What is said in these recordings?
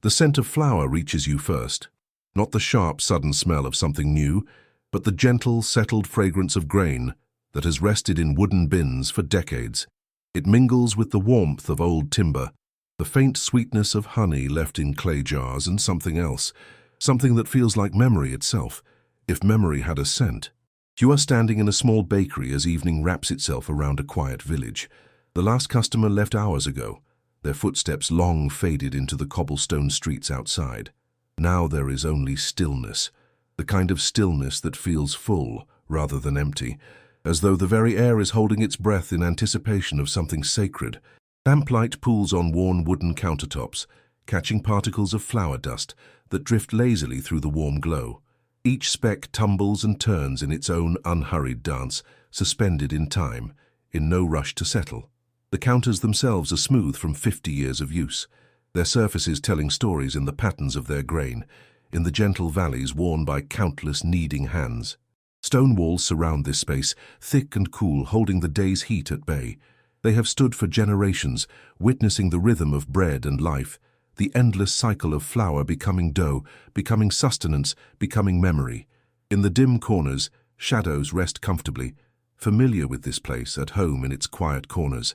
The scent of flour reaches you first. Not the sharp, sudden smell of something new, but the gentle, settled fragrance of grain that has rested in wooden bins for decades. It mingles with the warmth of old timber, the faint sweetness of honey left in clay jars, and something else, something that feels like memory itself, if memory had a scent. You are standing in a small bakery as evening wraps itself around a quiet village. The last customer left hours ago, their footsteps long faded into the cobblestone streets outside. Now there is only stillness, the kind of stillness that feels full rather than empty, as though the very air is holding its breath in anticipation of something sacred. Lamplight pools on worn wooden countertops, catching particles of flour dust that drift lazily through the warm glow. Each speck tumbles and turns in its own unhurried dance, suspended in time, in no rush to settle. The counters themselves are smooth from 50 years of use, their surfaces telling stories in the patterns of their grain, in the gentle valleys worn by countless kneading hands. Stone walls surround this space, thick and cool, holding the day's heat at bay. They have stood for generations, witnessing the rhythm of bread and life, the endless cycle of flour becoming dough, becoming sustenance, becoming memory. In the dim corners, shadows rest comfortably, familiar with this place, at home in its quiet corners.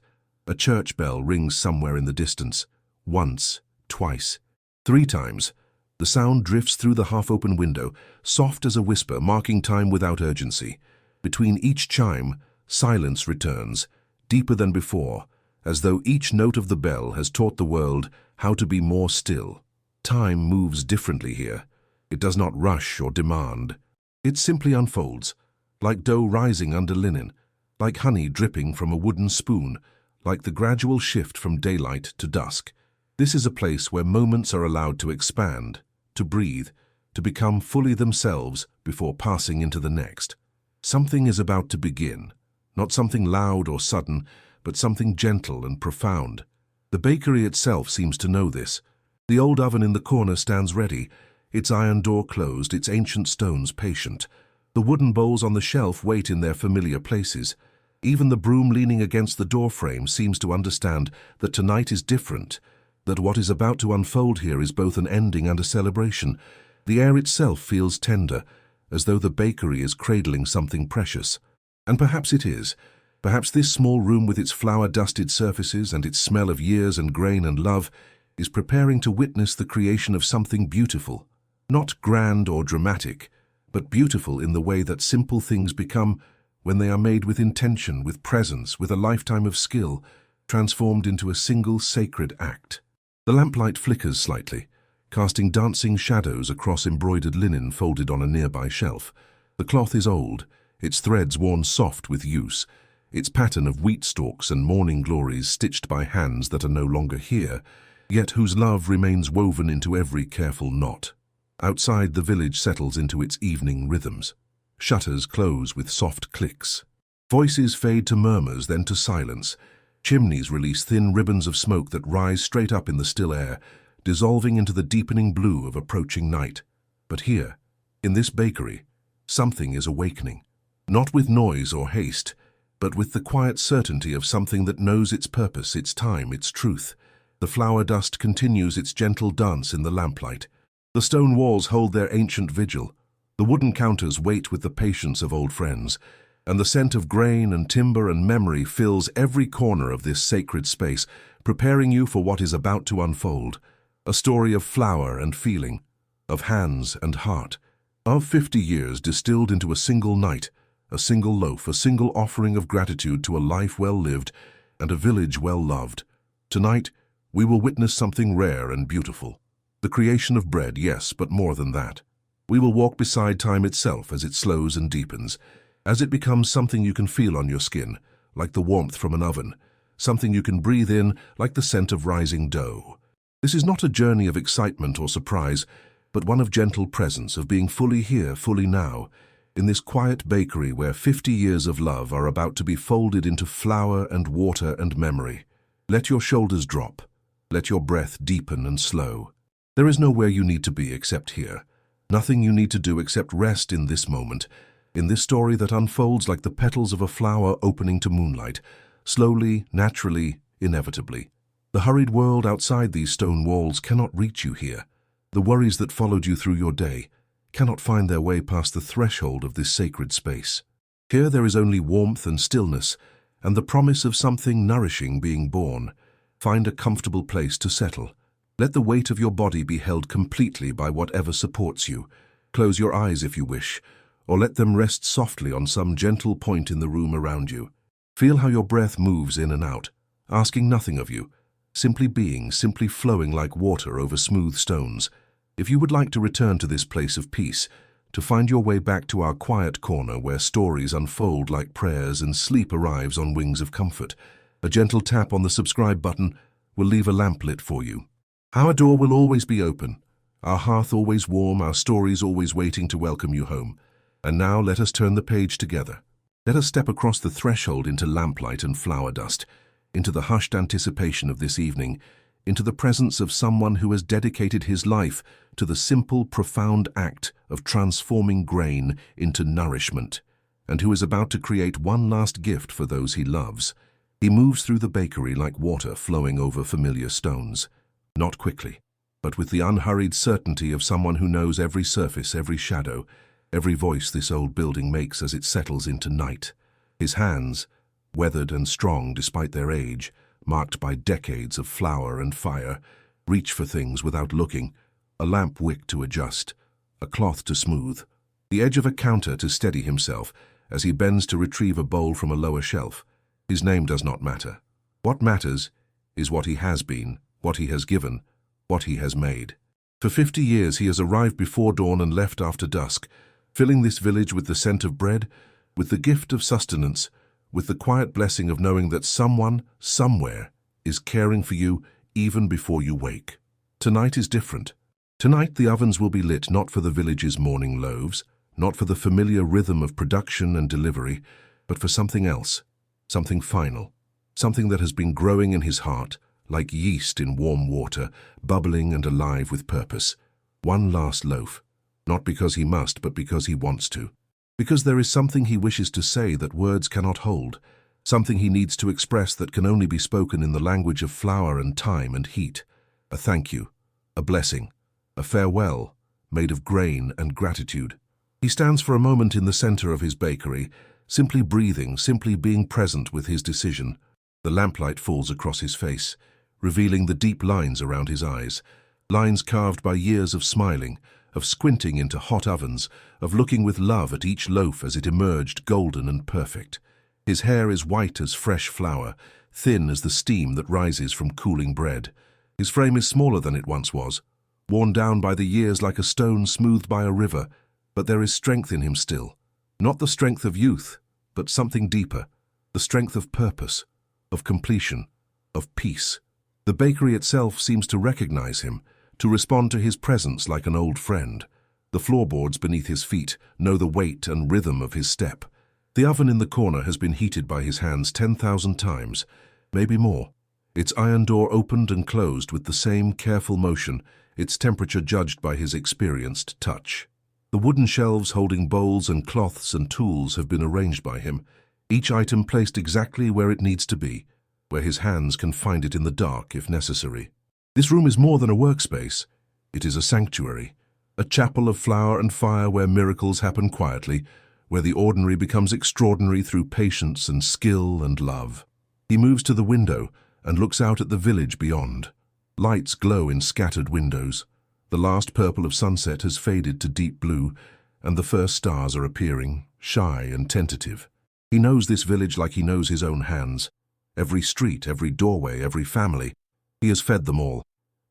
A church bell rings somewhere in the distance. Once, twice, 3 times. The sound drifts through the half-open window, soft as a whisper, marking time without urgency. Between each chime, silence returns, deeper than before, as though each note of the bell has taught the world how to be more still. Time moves differently here. It does not rush or demand. It simply unfolds, like dough rising under linen, like honey dripping from a wooden spoon, like the gradual shift from daylight to dusk. This is a place where moments are allowed to expand, to breathe, to become fully themselves before passing into the next. Something is about to begin, not something loud or sudden, but something gentle and profound. The bakery itself seems to know this. The old oven in the corner stands ready, its iron door closed, its ancient stones patient. The wooden bowls on the shelf wait in their familiar places. Even the broom leaning against the doorframe seems to understand that tonight is different, that what is about to unfold here is both an ending and a celebration. The air itself feels tender, as though the bakery is cradling something precious. And perhaps it is. Perhaps this small room with its flour-dusted surfaces and its smell of years and grain and love is preparing to witness the creation of something beautiful. Not grand or dramatic, but beautiful in the way that simple things become when they are made with intention, with presence, with a lifetime of skill, transformed into a single sacred act. The lamplight flickers slightly, casting dancing shadows across embroidered linen folded on a nearby shelf. The cloth is old, its threads worn soft with use, its pattern of wheat stalks and morning glories stitched by hands that are no longer here, yet whose love remains woven into every careful knot. Outside, the village settles into its evening rhythms. Shutters close with soft clicks. Voices fade to murmurs, then to silence. Chimneys release thin ribbons of smoke that rise straight up in the still air, dissolving into the deepening blue of approaching night. But here, in this bakery, something is awakening. Not with noise or haste, but with the quiet certainty of something that knows its purpose, its time, its truth. The flour dust continues its gentle dance in the lamplight. The stone walls hold their ancient vigil. The wooden counters wait with the patience of old friends, and the scent of grain and timber and memory fills every corner of this sacred space, preparing you for what is about to unfold. A story of flour and feeling, of hands and heart, of 50 years distilled into a single night, a single loaf, a single offering of gratitude to a life well lived and a village well loved. Tonight, we will witness something rare and beautiful. The creation of bread, yes, but more than that. We will walk beside time itself as it slows and deepens, as it becomes something you can feel on your skin, like the warmth from an oven, something you can breathe in like the scent of rising dough. This is not a journey of excitement or surprise, but one of gentle presence, of being fully here, fully now, in this quiet bakery where 50 years of love are about to be folded into flour and water and memory. Let your shoulders drop. Let your breath deepen and slow. There is nowhere you need to be except here. Nothing you need to do except rest in this moment, in this story that unfolds like the petals of a flower opening to moonlight, slowly, naturally, inevitably. The hurried world outside these stone walls cannot reach you here. The worries that followed you through your day cannot find their way past the threshold of this sacred space. Here there is only warmth and stillness, and the promise of something nourishing being born. Find a comfortable place to settle. Let the weight of your body be held completely by whatever supports you. Close your eyes if you wish, or let them rest softly on some gentle point in the room around you. Feel how your breath moves in and out, asking nothing of you, simply being, simply flowing like water over smooth stones. If you would like to return to this place of peace, to find your way back to our quiet corner where stories unfold like prayers and sleep arrives on wings of comfort, a gentle tap on the subscribe button will leave a lamp lit for you. Our door will always be open, our hearth always warm, our stories always waiting to welcome you home. And now let us turn the page together. Let us step across the threshold into lamplight and flower dust, into the hushed anticipation of this evening, into the presence of someone who has dedicated his life to the simple, profound act of transforming grain into nourishment, and who is about to create one last gift for those he loves. He moves through the bakery like water flowing over familiar stones, not quickly, but with the unhurried certainty of someone who knows every surface, every shadow, every voice this old building makes as it settles into night. His hands, weathered and strong despite their age, marked by decades of flour and fire, reach for things without looking, a lamp wick to adjust, a cloth to smooth, the edge of a counter to steady himself as he bends to retrieve a bowl from a lower shelf. His name does not matter. What matters is what he has been, what he has given, what he has made. For 50 years he has arrived before dawn and left after dusk, filling this village with the scent of bread, with the gift of sustenance, with the quiet blessing of knowing that someone, somewhere, is caring for you even before you wake. Tonight is different. Tonight the ovens will be lit not for the village's morning loaves, not for the familiar rhythm of production and delivery, but for something else, something final, something that has been growing in his heart, like yeast in warm water, bubbling and alive with purpose. One last loaf. Not because he must, but because he wants to. Because there is something he wishes to say that words cannot hold, something he needs to express that can only be spoken in the language of flour and time and heat. A thank you, a blessing, a farewell, made of grain and gratitude. He stands for a moment in the center of his bakery, simply breathing, simply being present with his decision. The lamplight falls across his face, revealing the deep lines around his eyes, lines carved by years of smiling, of squinting into hot ovens, of looking with love at each loaf as it emerged golden and perfect. His hair is white as fresh flour, thin as the steam that rises from cooling bread. His frame is smaller than it once was, worn down by the years like a stone smoothed by a river, but there is strength in him still. Not the strength of youth, but something deeper, the strength of purpose, of completion, of peace. The bakery itself seems to recognize him, to respond to his presence like an old friend. The floorboards beneath his feet know the weight and rhythm of his step. The oven in the corner has been heated by his hands 10,000 times, maybe more. Its iron door opened and closed with the same careful motion, its temperature judged by his experienced touch. The wooden shelves holding bowls and cloths and tools have been arranged by him, each item placed exactly where it needs to be, where his hands can find it in the dark if necessary. This room is more than a workspace. It is a sanctuary, a chapel of flour and fire where miracles happen quietly, where the ordinary becomes extraordinary through patience and skill and love. He moves to the window and looks out at the village beyond. Lights glow in scattered windows. The last purple of sunset has faded to deep blue, and the first stars are appearing, shy and tentative. He knows this village like he knows his own hands. Every street, every doorway, every family. He has fed them all.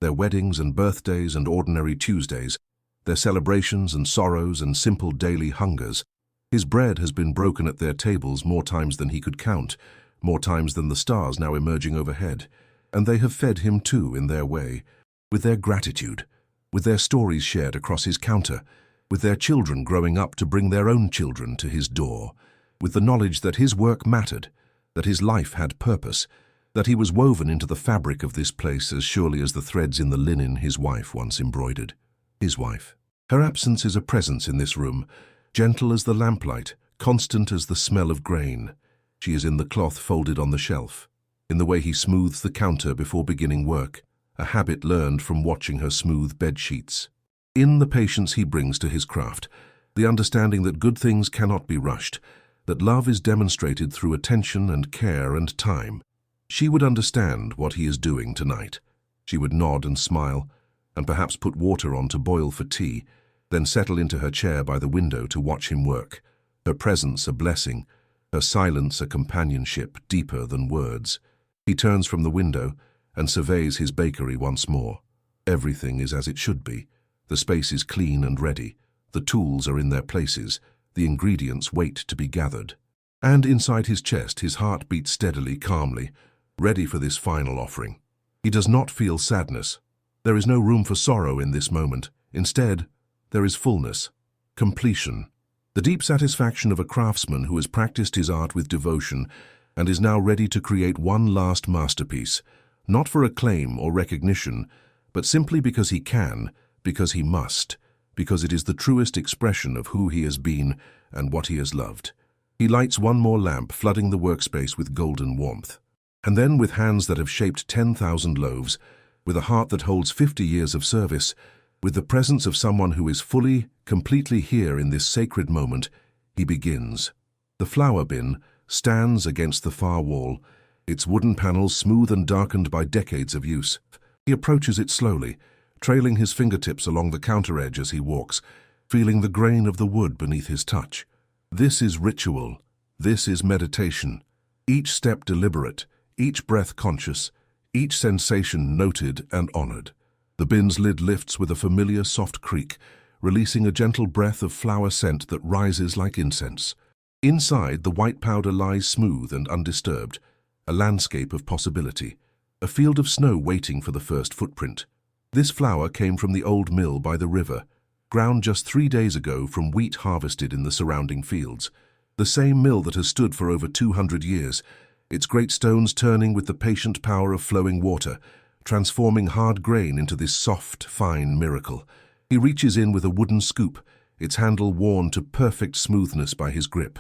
Their weddings and birthdays and ordinary Tuesdays, their celebrations and sorrows and simple daily hungers. His bread has been broken at their tables more times than he could count, more times than the stars now emerging overhead. And they have fed him too in their way, with their gratitude, with their stories shared across his counter, with their children growing up to bring their own children to his door, with the knowledge that his work mattered, that his life had purpose, that he was woven into the fabric of this place as surely as the threads in the linen his wife once embroidered. His wife. Her absence is a presence in this room, gentle as the lamplight, constant as the smell of grain. She is in the cloth folded on the shelf. in the way he smooths the counter before beginning work, a habit learned from watching her smooth bed sheets. In the patience he brings to his craft, the understanding that good things cannot be rushed, that love is demonstrated through attention and care and time. She would understand what he is doing tonight. She would nod and smile, and perhaps put water on to boil for tea, then settle into her chair by the window to watch him work, her presence a blessing, her silence a companionship deeper than words. He turns from the window and surveys his bakery once more. Everything is as it should be. The space is clean and ready. The tools are in their places. The ingredients wait to be gathered. And inside his chest, his heart beats steadily, calmly, ready for this final offering. He does not feel sadness. There is no room for sorrow in this moment. Instead, there is fullness, completion, the deep satisfaction of a craftsman who has practiced his art with devotion and is now ready to create one last masterpiece, not for acclaim or recognition, but simply because he can, because he must, because it is the truest expression of who he has been and what he has loved. He lights one more lamp, flooding the workspace with golden warmth. And then, with hands that have shaped 10,000 loaves, with a heart that holds 50 years of service, with the presence of someone who is fully, completely here in this sacred moment, he begins. The flour bin stands against the far wall, its wooden panels smooth and darkened by decades of use. He approaches it slowly, trailing his fingertips along the counter edge as he walks, feeling the grain of the wood beneath his touch. This is ritual. This is meditation. Each step deliberate, each breath conscious, each sensation noted and honored. The bin's lid lifts with a familiar soft creak, releasing a gentle breath of flower scent that rises like incense. Inside, the white powder lies smooth and undisturbed, a landscape of possibility, a field of snow waiting for the first footprint. This flour came from the old mill by the river, ground just 3 days ago from wheat harvested in the surrounding fields. The same mill that has stood for over 200 years, its great stones turning with the patient power of flowing water, transforming hard grain into this soft, fine miracle. He reaches in with a wooden scoop, its handle worn to perfect smoothness by his grip.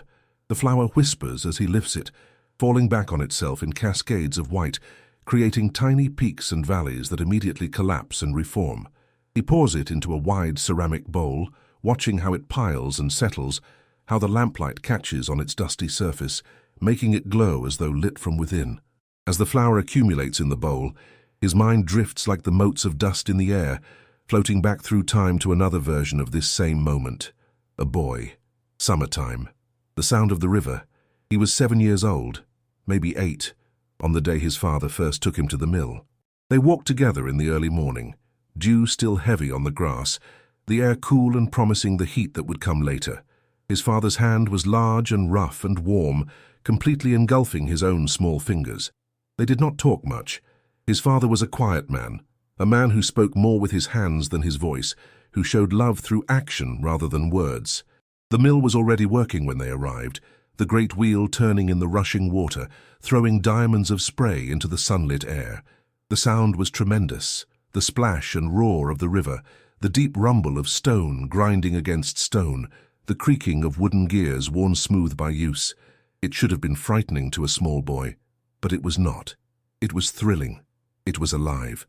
The flour whispers as he lifts it, falling back on itself in cascades of white, creating tiny peaks and valleys that immediately collapse and reform. He pours it into a wide ceramic bowl, watching how it piles and settles, how the lamplight catches on its dusty surface, making it glow as though lit from within. As the flour accumulates in the bowl, his mind drifts like the motes of dust in the air, floating back through time to another version of this same moment. A boy. Summertime. The sound of the river. He was 7 years old, maybe 8, on the day his father first took him to the mill. They walked together in the early morning, dew still heavy on the grass, the air cool and promising the heat that would come later. His father's hand was large and rough and warm, completely engulfing his own small fingers. They did not talk much. His father was a quiet man, a man who spoke more with his hands than his voice, who showed love through action rather than words. The mill was already working when they arrived, the great wheel turning in the rushing water, throwing diamonds of spray into the sunlit air. The sound was tremendous, the splash and roar of the river, the deep rumble of stone grinding against stone, the creaking of wooden gears worn smooth by use. It should have been frightening to a small boy, but it was not. It was thrilling. It was alive.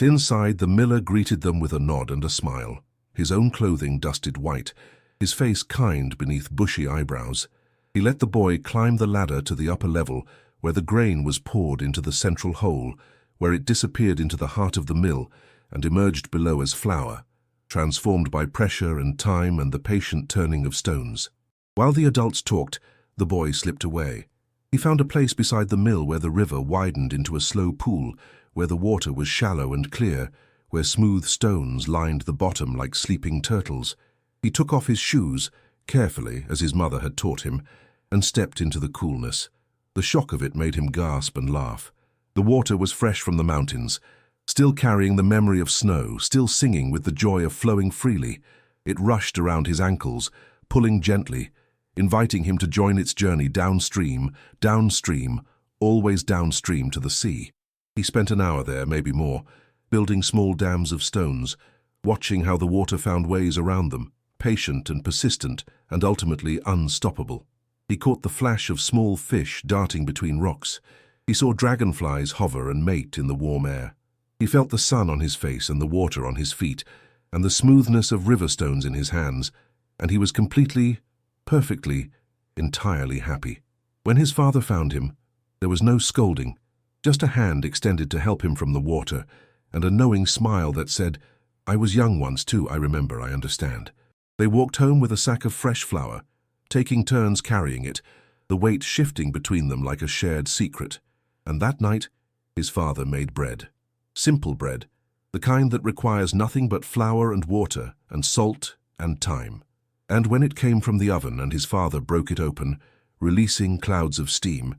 Inside, the miller greeted them with a nod and a smile, his own clothing dusted white, his face kind beneath bushy eyebrows. He let the boy climb the ladder to the upper level, where the grain was poured into the central hole, where it disappeared into the heart of the mill and emerged below as flour, transformed by pressure and time and the patient turning of stones. While the adults talked, the boy slipped away. He found a place beside the mill where the river widened into a slow pool, where the water was shallow and clear, where smooth stones lined the bottom like sleeping turtles. He took off his shoes, carefully, as his mother had taught him, and stepped into the coolness. The shock of it made him gasp and laugh. The water was fresh from the mountains, still carrying the memory of snow, still singing with the joy of flowing freely. It rushed around his ankles, pulling gently, inviting him to join its journey downstream, always downstream to the sea. He spent an hour there, maybe more, building small dams of stones, watching how the water found ways around them, patient and persistent and ultimately unstoppable. He caught the flash of small fish darting between rocks. He saw dragonflies hover and mate in the warm air. He felt the sun on his face and the water on his feet, and the smoothness of river stones in his hands, and he was completely, perfectly, entirely happy. When his father found him, there was no scolding, just a hand extended to help him from the water, and a knowing smile that said, "I was young once too, I remember, I understand." They walked home with a sack of fresh flour, taking turns carrying it, the weight shifting between them like a shared secret. And that night, his father made bread. Simple bread, the kind that requires nothing but flour and water and salt and time. And when it came from the oven and his father broke it open, releasing clouds of steam,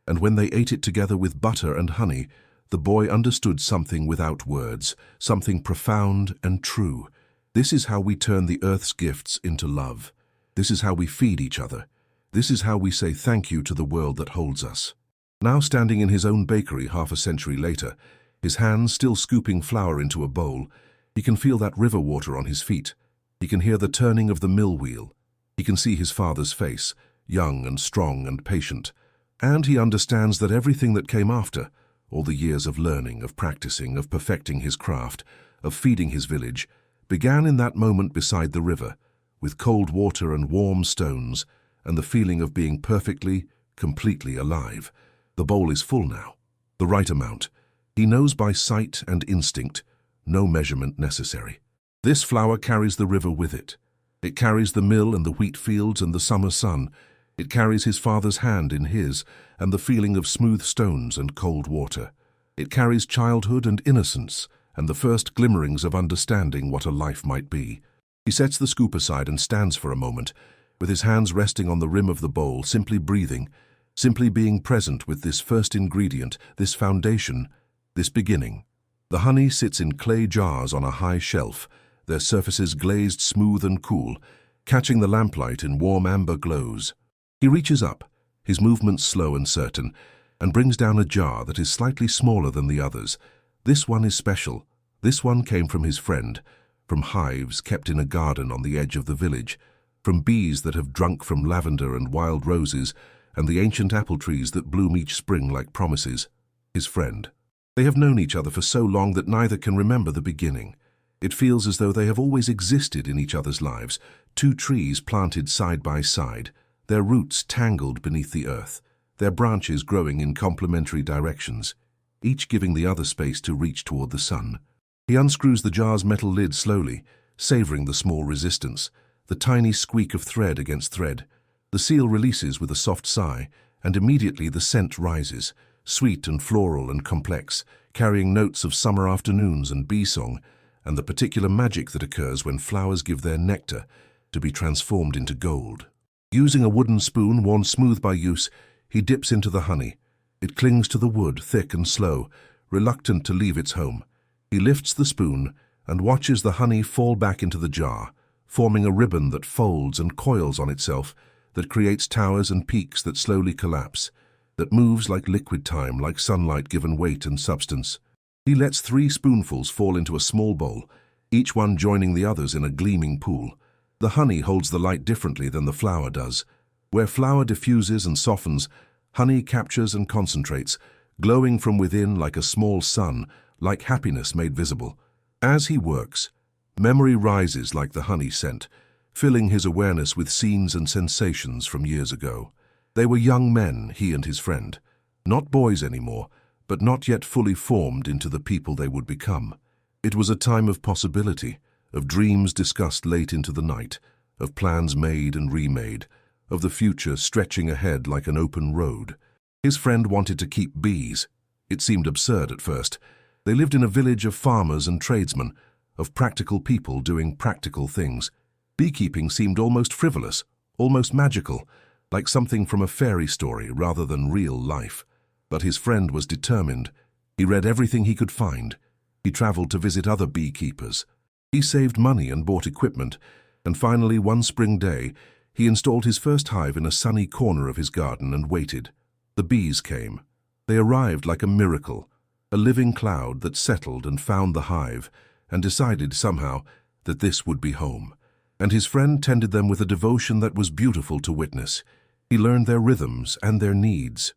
and when they ate it together with butter and honey, the boy understood something without words, something profound and true. This is how we turn the earth's gifts into love. This is how we feed each other. This is how we say thank you to the world that holds us. Now standing in his own bakery half a century later, his hands still scooping flour into a bowl, he can feel that river water on his feet. He can hear the turning of the mill wheel. He can see his father's face, young and strong and patient. And he understands that everything that came after, all the years of learning, of practicing, of perfecting his craft, of feeding his village, began in that moment beside the river, with cold water and warm stones, and the feeling of being perfectly, completely alive. The bowl is full now, the right amount. He knows by sight and instinct, no measurement necessary. This flour carries the river with it. It carries the mill and the wheat fields and the summer sun. It carries his father's hand in his, and the feeling of smooth stones and cold water. It carries childhood and innocence, and the first glimmerings of understanding what a life might be. He sets the scoop aside and stands for a moment, with his hands resting on the rim of the bowl, simply breathing, simply being present with this first ingredient, this foundation, this beginning. The honey sits in clay jars on a high shelf, their surfaces glazed smooth and cool, catching the lamplight in warm amber glows. He reaches up, his movements slow and certain, and brings down a jar that is slightly smaller than the others. This one is special. This one came from his friend, from hives kept in a garden on the edge of the village, from bees that have drunk from lavender and wild roses, and the ancient apple trees that bloom each spring like promises. His friend. They have known each other for so long that neither can remember the beginning. It feels as though they have always existed in each other's lives, two trees planted side by side, their roots tangled beneath the earth, their branches growing in complementary directions, each giving the other space to reach toward the sun. He unscrews the jar's metal lid slowly, savoring the small resistance, the tiny squeak of thread against thread. The seal releases with a soft sigh, and immediately the scent rises, sweet and floral and complex, carrying notes of summer afternoons and bee song, and the particular magic that occurs when flowers give their nectar to be transformed into gold. Using a wooden spoon worn smooth by use, he dips into the honey. It clings to the wood, thick and slow, reluctant to leave its home. He lifts the spoon and watches the honey fall back into the jar, forming a ribbon that folds and coils on itself, that creates towers and peaks that slowly collapse, that moves like liquid time, like sunlight given weight and substance. He lets 3 spoonfuls fall into a small bowl, each one joining the others in a gleaming pool. The honey holds the light differently than the flour does. Where flour diffuses and softens, honey captures and concentrates, glowing from within like a small sun, like happiness made visible. As he works, memory rises like the honey scent, filling his awareness with scenes and sensations from years ago. They were young men, he and his friend, not boys anymore, but not yet fully formed into the people they would become. It was a time of possibility, of dreams discussed late into the night, of plans made and remade, of the future stretching ahead like an open road. His friend wanted to keep bees. It seemed absurd at first. They lived in a village of farmers and tradesmen, of practical people doing practical things. Beekeeping seemed almost frivolous, almost magical, like something from a fairy story rather than real life. But his friend was determined. He read everything he could find. He traveled to visit other beekeepers. He saved money and bought equipment, and finally one spring day, he installed his first hive in a sunny corner of his garden and waited. The bees came. They arrived like a miracle, a living cloud that settled and found the hive, and decided somehow that this would be home. And his friend tended them with a devotion that was beautiful to witness. He learned their rhythms and their needs.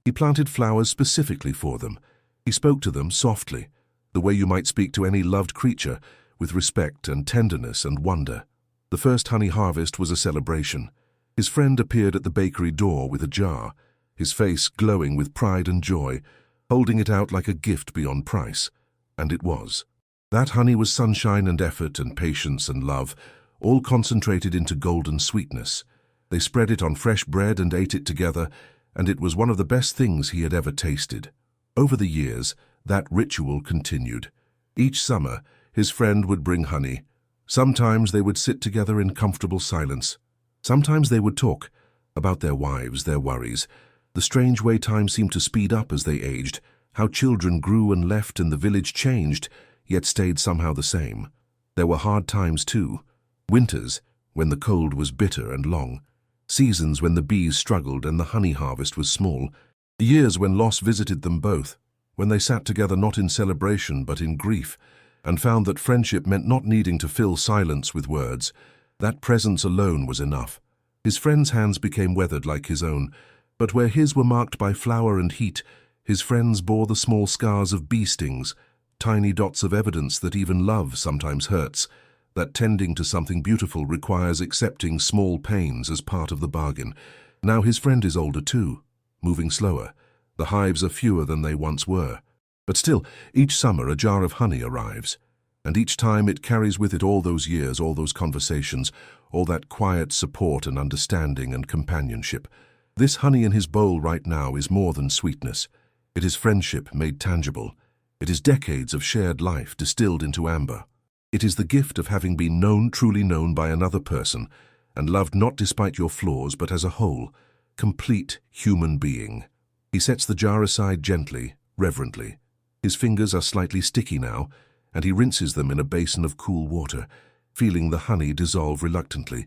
He planted flowers specifically for them. He spoke to them softly, the way you might speak to any loved creature, with respect and tenderness and wonder. The first honey harvest was a celebration. His friend appeared at the bakery door with a jar, his face glowing with pride and joy, holding it out like a gift beyond price. And it was. That honey was sunshine and effort and patience and love, all concentrated into golden sweetness. They spread it on fresh bread and ate it together, and it was one of the best things he had ever tasted. Over the years, that ritual continued. Each summer, his friend would bring honey. Sometimes they would sit together in comfortable silence. Sometimes they would talk about their wives, their worries, the strange way time seemed to speed up as they aged, how children grew and left and the village changed, yet stayed somehow the same. There were hard times too. Winters, when the cold was bitter and long. Seasons when the bees struggled and the honey harvest was small. Years when loss visited them both, when they sat together not in celebration but in grief, and found that friendship meant not needing to fill silence with words. That presence alone was enough. His friend's hands became weathered like his own, but where his were marked by flour and heat, his friend's bore the small scars of bee stings, tiny dots of evidence that even love sometimes hurts, that tending to something beautiful requires accepting small pains as part of the bargain. Now his friend is older too, moving slower. The hives are fewer than they once were. But still, each summer a jar of honey arrives, and each time it carries with it all those years, all those conversations, all that quiet support and understanding and companionship. This honey in his bowl right now is more than sweetness. It is friendship made tangible. It is decades of shared life distilled into amber. It is the gift of having been known, truly known by another person, and loved not despite your flaws, but as a whole, complete human being. He sets the jar aside gently, reverently. His fingers are slightly sticky now, and he rinses them in a basin of cool water, feeling the honey dissolve reluctantly,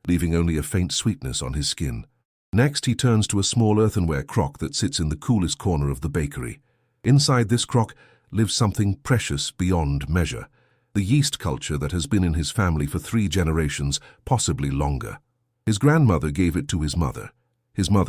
leaving only a faint sweetness on his skin. Next, he turns to a small earthenware crock that sits in the coolest corner of the bakery. Inside this crock lives something precious beyond measure, the yeast culture that has been in his family for 3 generations, possibly longer. His grandmother gave it to his mother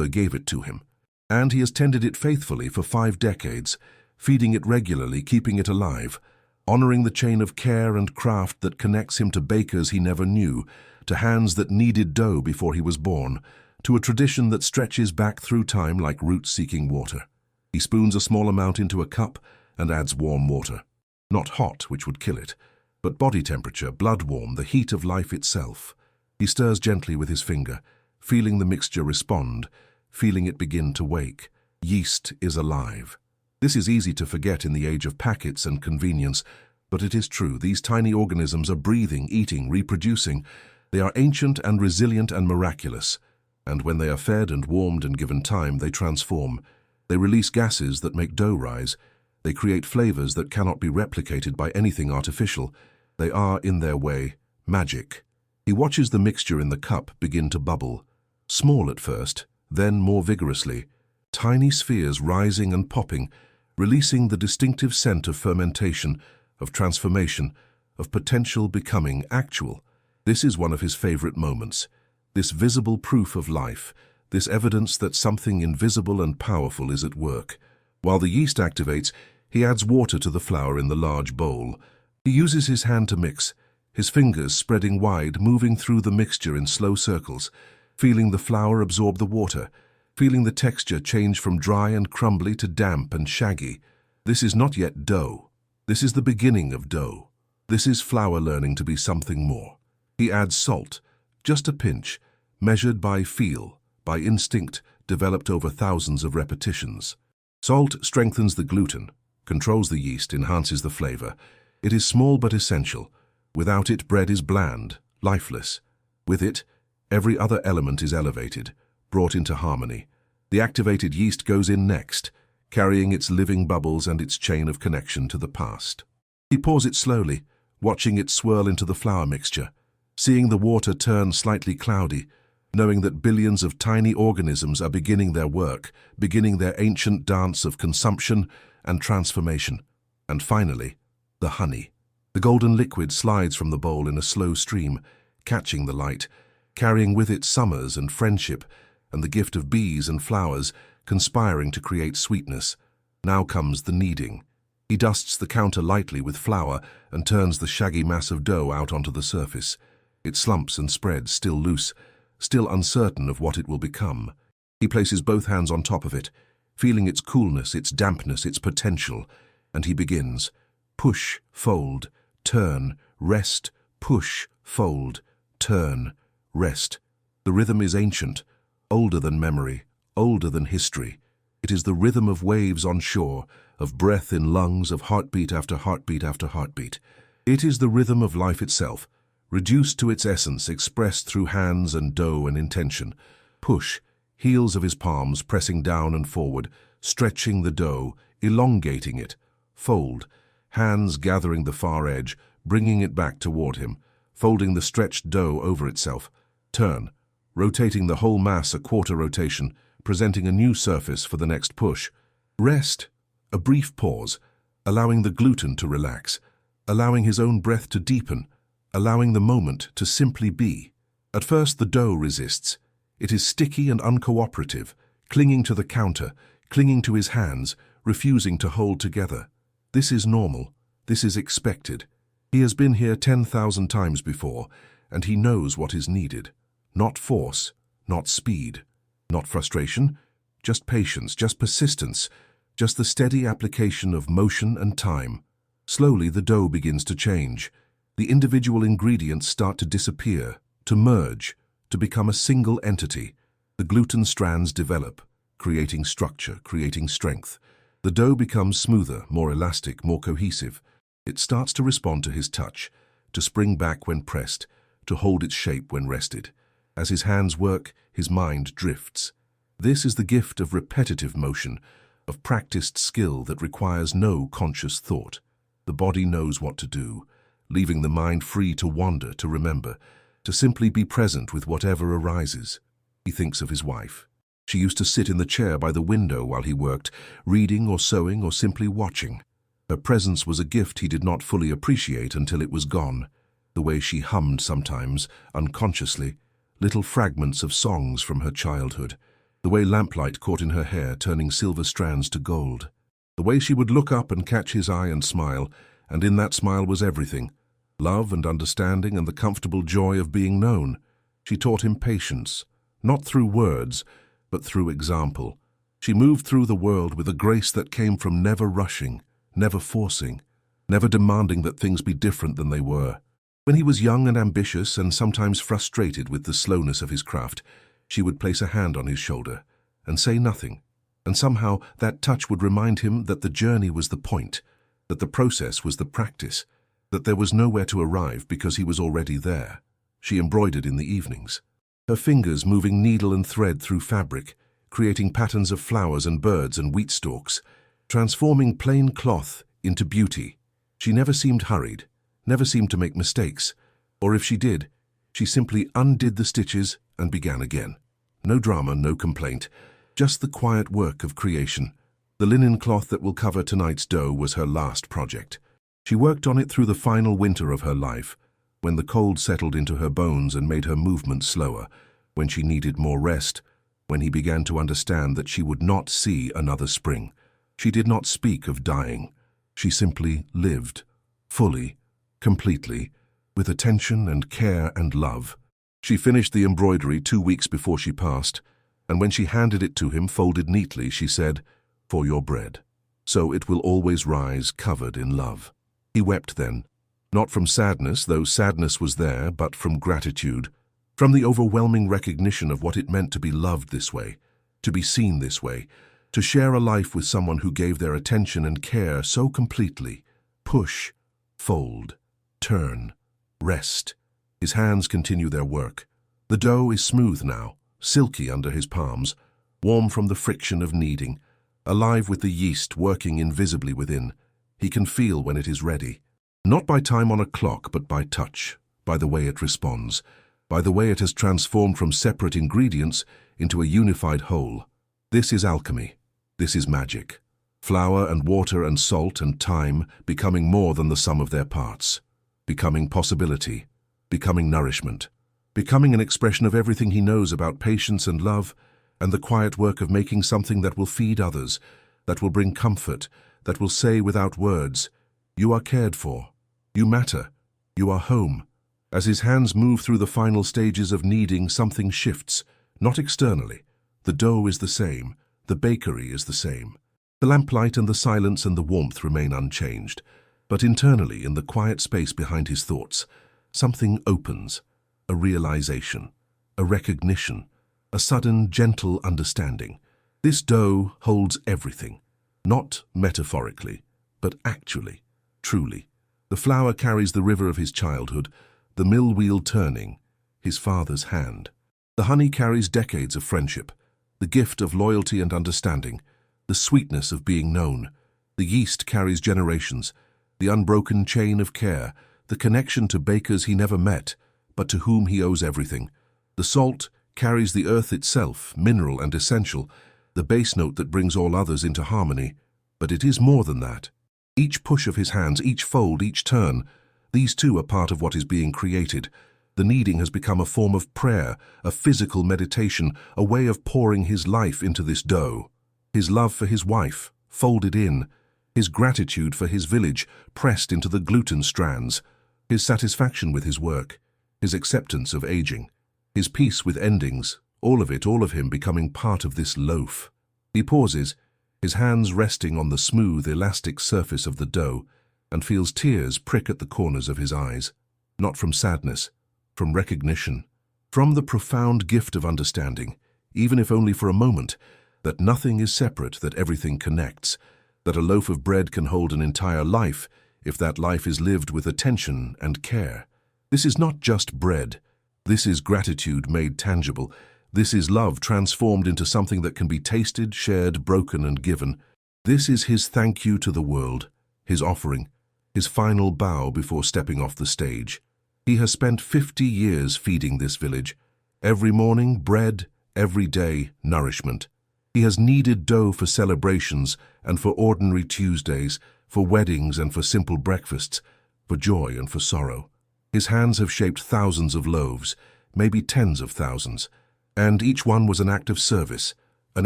gave it to him, and he has tended it faithfully for 5 decades, feeding it regularly, keeping it alive, honoring the chain of care and craft that connects him to bakers he never knew, to hands that kneaded dough before he was born, to a tradition that stretches back through time like roots seeking water. He spoons a small amount into a cup and adds warm water. Not hot, which would kill it, but body temperature, blood warm, the heat of life itself. He stirs gently with his finger, feeling the mixture respond, feeling it begin to wake. Yeast is alive. This is easy to forget in the age of packets and convenience, but it is true. These tiny organisms are breathing, eating, reproducing. They are ancient and resilient and miraculous. And when they are fed and warmed and given time, they transform. They release gases that make dough rise. They create flavors that cannot be replicated by anything artificial. They are, in their way, magic. He watches the mixture in the cup begin to bubble. Small at first, then more vigorously. Tiny spheres rising and popping, releasing the distinctive scent of fermentation, of transformation, of potential becoming actual. This is one of his favorite moments. This visible proof of life, this evidence that something invisible and powerful is at work. While the yeast activates, he adds water to the flour in the large bowl. He uses his hand to mix, his fingers spreading wide, moving through the mixture in slow circles, feeling the flour absorb the water, feeling the texture change from dry and crumbly to damp and shaggy. This is not yet dough. This is the beginning of dough. This is flour learning to be something more. He adds salt, just a pinch, measured by feel, by instinct, developed over thousands of repetitions. Salt strengthens the gluten, controls the yeast, enhances the flavor. It is small but essential. Without it, bread is bland, lifeless. With it, every other element is elevated, brought into harmony. The activated yeast goes in next, carrying its living bubbles and its chain of connection to the past. He pours it slowly, watching it swirl into the flour mixture, seeing the water turn slightly cloudy, knowing that billions of tiny organisms are beginning their work, beginning their ancient dance of consumption and transformation. And finally, the honey. The golden liquid slides from the bowl in a slow stream, catching the light, carrying with it summers and friendship, and the gift of bees and flowers, conspiring to create sweetness. Now comes the kneading. He dusts the counter lightly with flour and turns the shaggy mass of dough out onto the surface. It slumps and spreads, still loose, still uncertain of what it will become. He places both hands on top of it, feeling its coolness, its dampness, its potential, and he begins. Push, fold, turn, rest, push, fold, turn, rest. The rhythm is ancient, older than memory, older than history. It is the rhythm of waves on shore, of breath in lungs, of heartbeat after heartbeat after heartbeat. It is the rhythm of life itself, reduced to its essence, expressed through hands and dough and intention. Push, heels of his palms pressing down and forward, stretching the dough, elongating it. Fold, hands gathering the far edge, bringing it back toward him, folding the stretched dough over itself. Turn, rotating the whole mass a quarter rotation, presenting a new surface for the next push. Rest, a brief pause, allowing the gluten to relax, allowing his own breath to deepen, allowing the moment to simply be. At first the dough resists. It is sticky and uncooperative, clinging to the counter, clinging to his hands, refusing to hold together. This is normal. This is expected. He has been here 10,000 times before, and he knows what is needed. Not force, not speed, not frustration, just patience, just persistence, just the steady application of motion and time. Slowly the dough begins to change. The individual ingredients start to disappear, to merge, to become a single entity. The gluten strands develop, creating structure, creating strength. The dough becomes smoother, more elastic, more cohesive. It starts to respond to his touch, to spring back when pressed, to hold its shape when rested. As his hands work, his mind drifts. This is the gift of repetitive motion, of practiced skill that requires no conscious thought. The body knows what to do, leaving the mind free to wander, to remember, to simply be present with whatever arises. He thinks of his wife. She used to sit in the chair by the window while he worked, reading or sewing or simply watching. Her presence was a gift he did not fully appreciate until it was gone. The way she hummed sometimes, unconsciously, little fragments of songs from her childhood. The way lamplight caught in her hair, turning silver strands to gold. The way she would look up and catch his eye and smile, and in that smile was everything. Love and understanding and the comfortable joy of being known. She taught him patience, not through words, but through example. She moved through the world with a grace that came from never rushing, never forcing, never demanding that things be different than they were. When he was young and ambitious and sometimes frustrated with the slowness of his craft, she would place a hand on his shoulder and say nothing. And somehow that touch would remind him that the journey was the point, that the process was the practice, that there was nowhere to arrive because he was already there. She embroidered in the evenings, her fingers moving needle and thread through fabric, creating patterns of flowers and birds and wheat stalks, transforming plain cloth into beauty. She never seemed hurried, never seemed to make mistakes, or if she did, she simply undid the stitches and began again. No drama, no complaint, just the quiet work of creation. The linen cloth that will cover tonight's dough was her last project. She worked on it through the final winter of her life, when the cold settled into her bones and made her movements slower, when she needed more rest, when he began to understand that she would not see another spring. She did not speak of dying. She simply lived, fully, completely, with attention and care and love. She finished the embroidery 2 weeks before she passed, and when she handed it to him folded neatly, she said, "For your bread. So it will always rise covered in love." He wept then, not from sadness, though sadness was there, but from gratitude, from the overwhelming recognition of what it meant to be loved this way, to be seen this way, to share a life with someone who gave their attention and care so completely. Push, fold, turn, rest. His hands continue their work. The dough is smooth now, silky under his palms, warm from the friction of kneading, alive with the yeast working invisibly within. He can feel when it is ready, not by time on a clock, but by touch, by the way it responds, by the way it has transformed from separate ingredients into a unified whole. This is alchemy. This is magic. Flour and water and salt and time becoming more than the sum of their parts, becoming possibility, becoming nourishment, becoming an expression of everything he knows about patience and love, and the quiet work of making something that will feed others, that will bring comfort, that will say without words, "You are cared for. You matter. You are home." As his hands move through the final stages of kneading, something shifts, not externally. The dough is the same. The bakery is the same. The lamplight and the silence and the warmth remain unchanged. But internally, in the quiet space behind his thoughts, something opens. A realization, a recognition, a sudden, gentle understanding. This dough holds everything, not metaphorically, but actually, truly. The flour carries the river of his childhood, the mill wheel turning, his father's hand. The honey carries decades of friendship, the gift of loyalty and understanding, the sweetness of being known. The yeast carries generations, the unbroken chain of care, the connection to bakers he never met, but to whom he owes everything. The salt carries the earth itself, mineral and essential, the bass note that brings all others into harmony. But it is more than that. Each push of his hands, each fold, each turn, these too are part of what is being created. The kneading has become a form of prayer, a physical meditation, a way of pouring his life into this dough. His love for his wife, folded in, his gratitude for his village, pressed into the gluten strands, his satisfaction with his work, his acceptance of aging, his peace with endings, all of him becoming part of this loaf. He pauses, his hands resting on the smooth, elastic surface of the dough, and feels tears prick at the corners of his eyes, not from sadness, from recognition, from the profound gift of understanding, even if only for a moment, that nothing is separate, that everything connects, that a loaf of bread can hold an entire life if that life is lived with attention and care. This is not just bread. This is gratitude made tangible. This is love transformed into something that can be tasted, shared, broken, and given. This is his thank you to the world, his offering, his final bow before stepping off the stage. He has spent 50 years feeding this village. Every morning, bread, every day, nourishment. He has kneaded dough for celebrations and for ordinary Tuesdays, for weddings and for simple breakfasts, for joy and for sorrow. His hands have shaped thousands of loaves, maybe tens of thousands, and each one was an act of service, an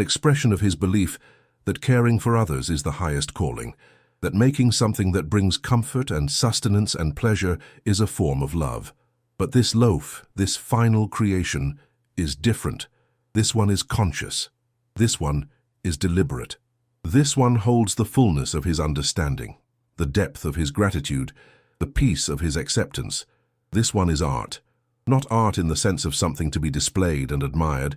expression of his belief that caring for others is the highest calling, that making something that brings comfort and sustenance and pleasure is a form of love. But this loaf, this final creation, is different. This one is conscious. This one is deliberate. This one holds the fullness of his understanding, the depth of his gratitude, the peace of his acceptance. This one is art. Not art in the sense of something to be displayed and admired,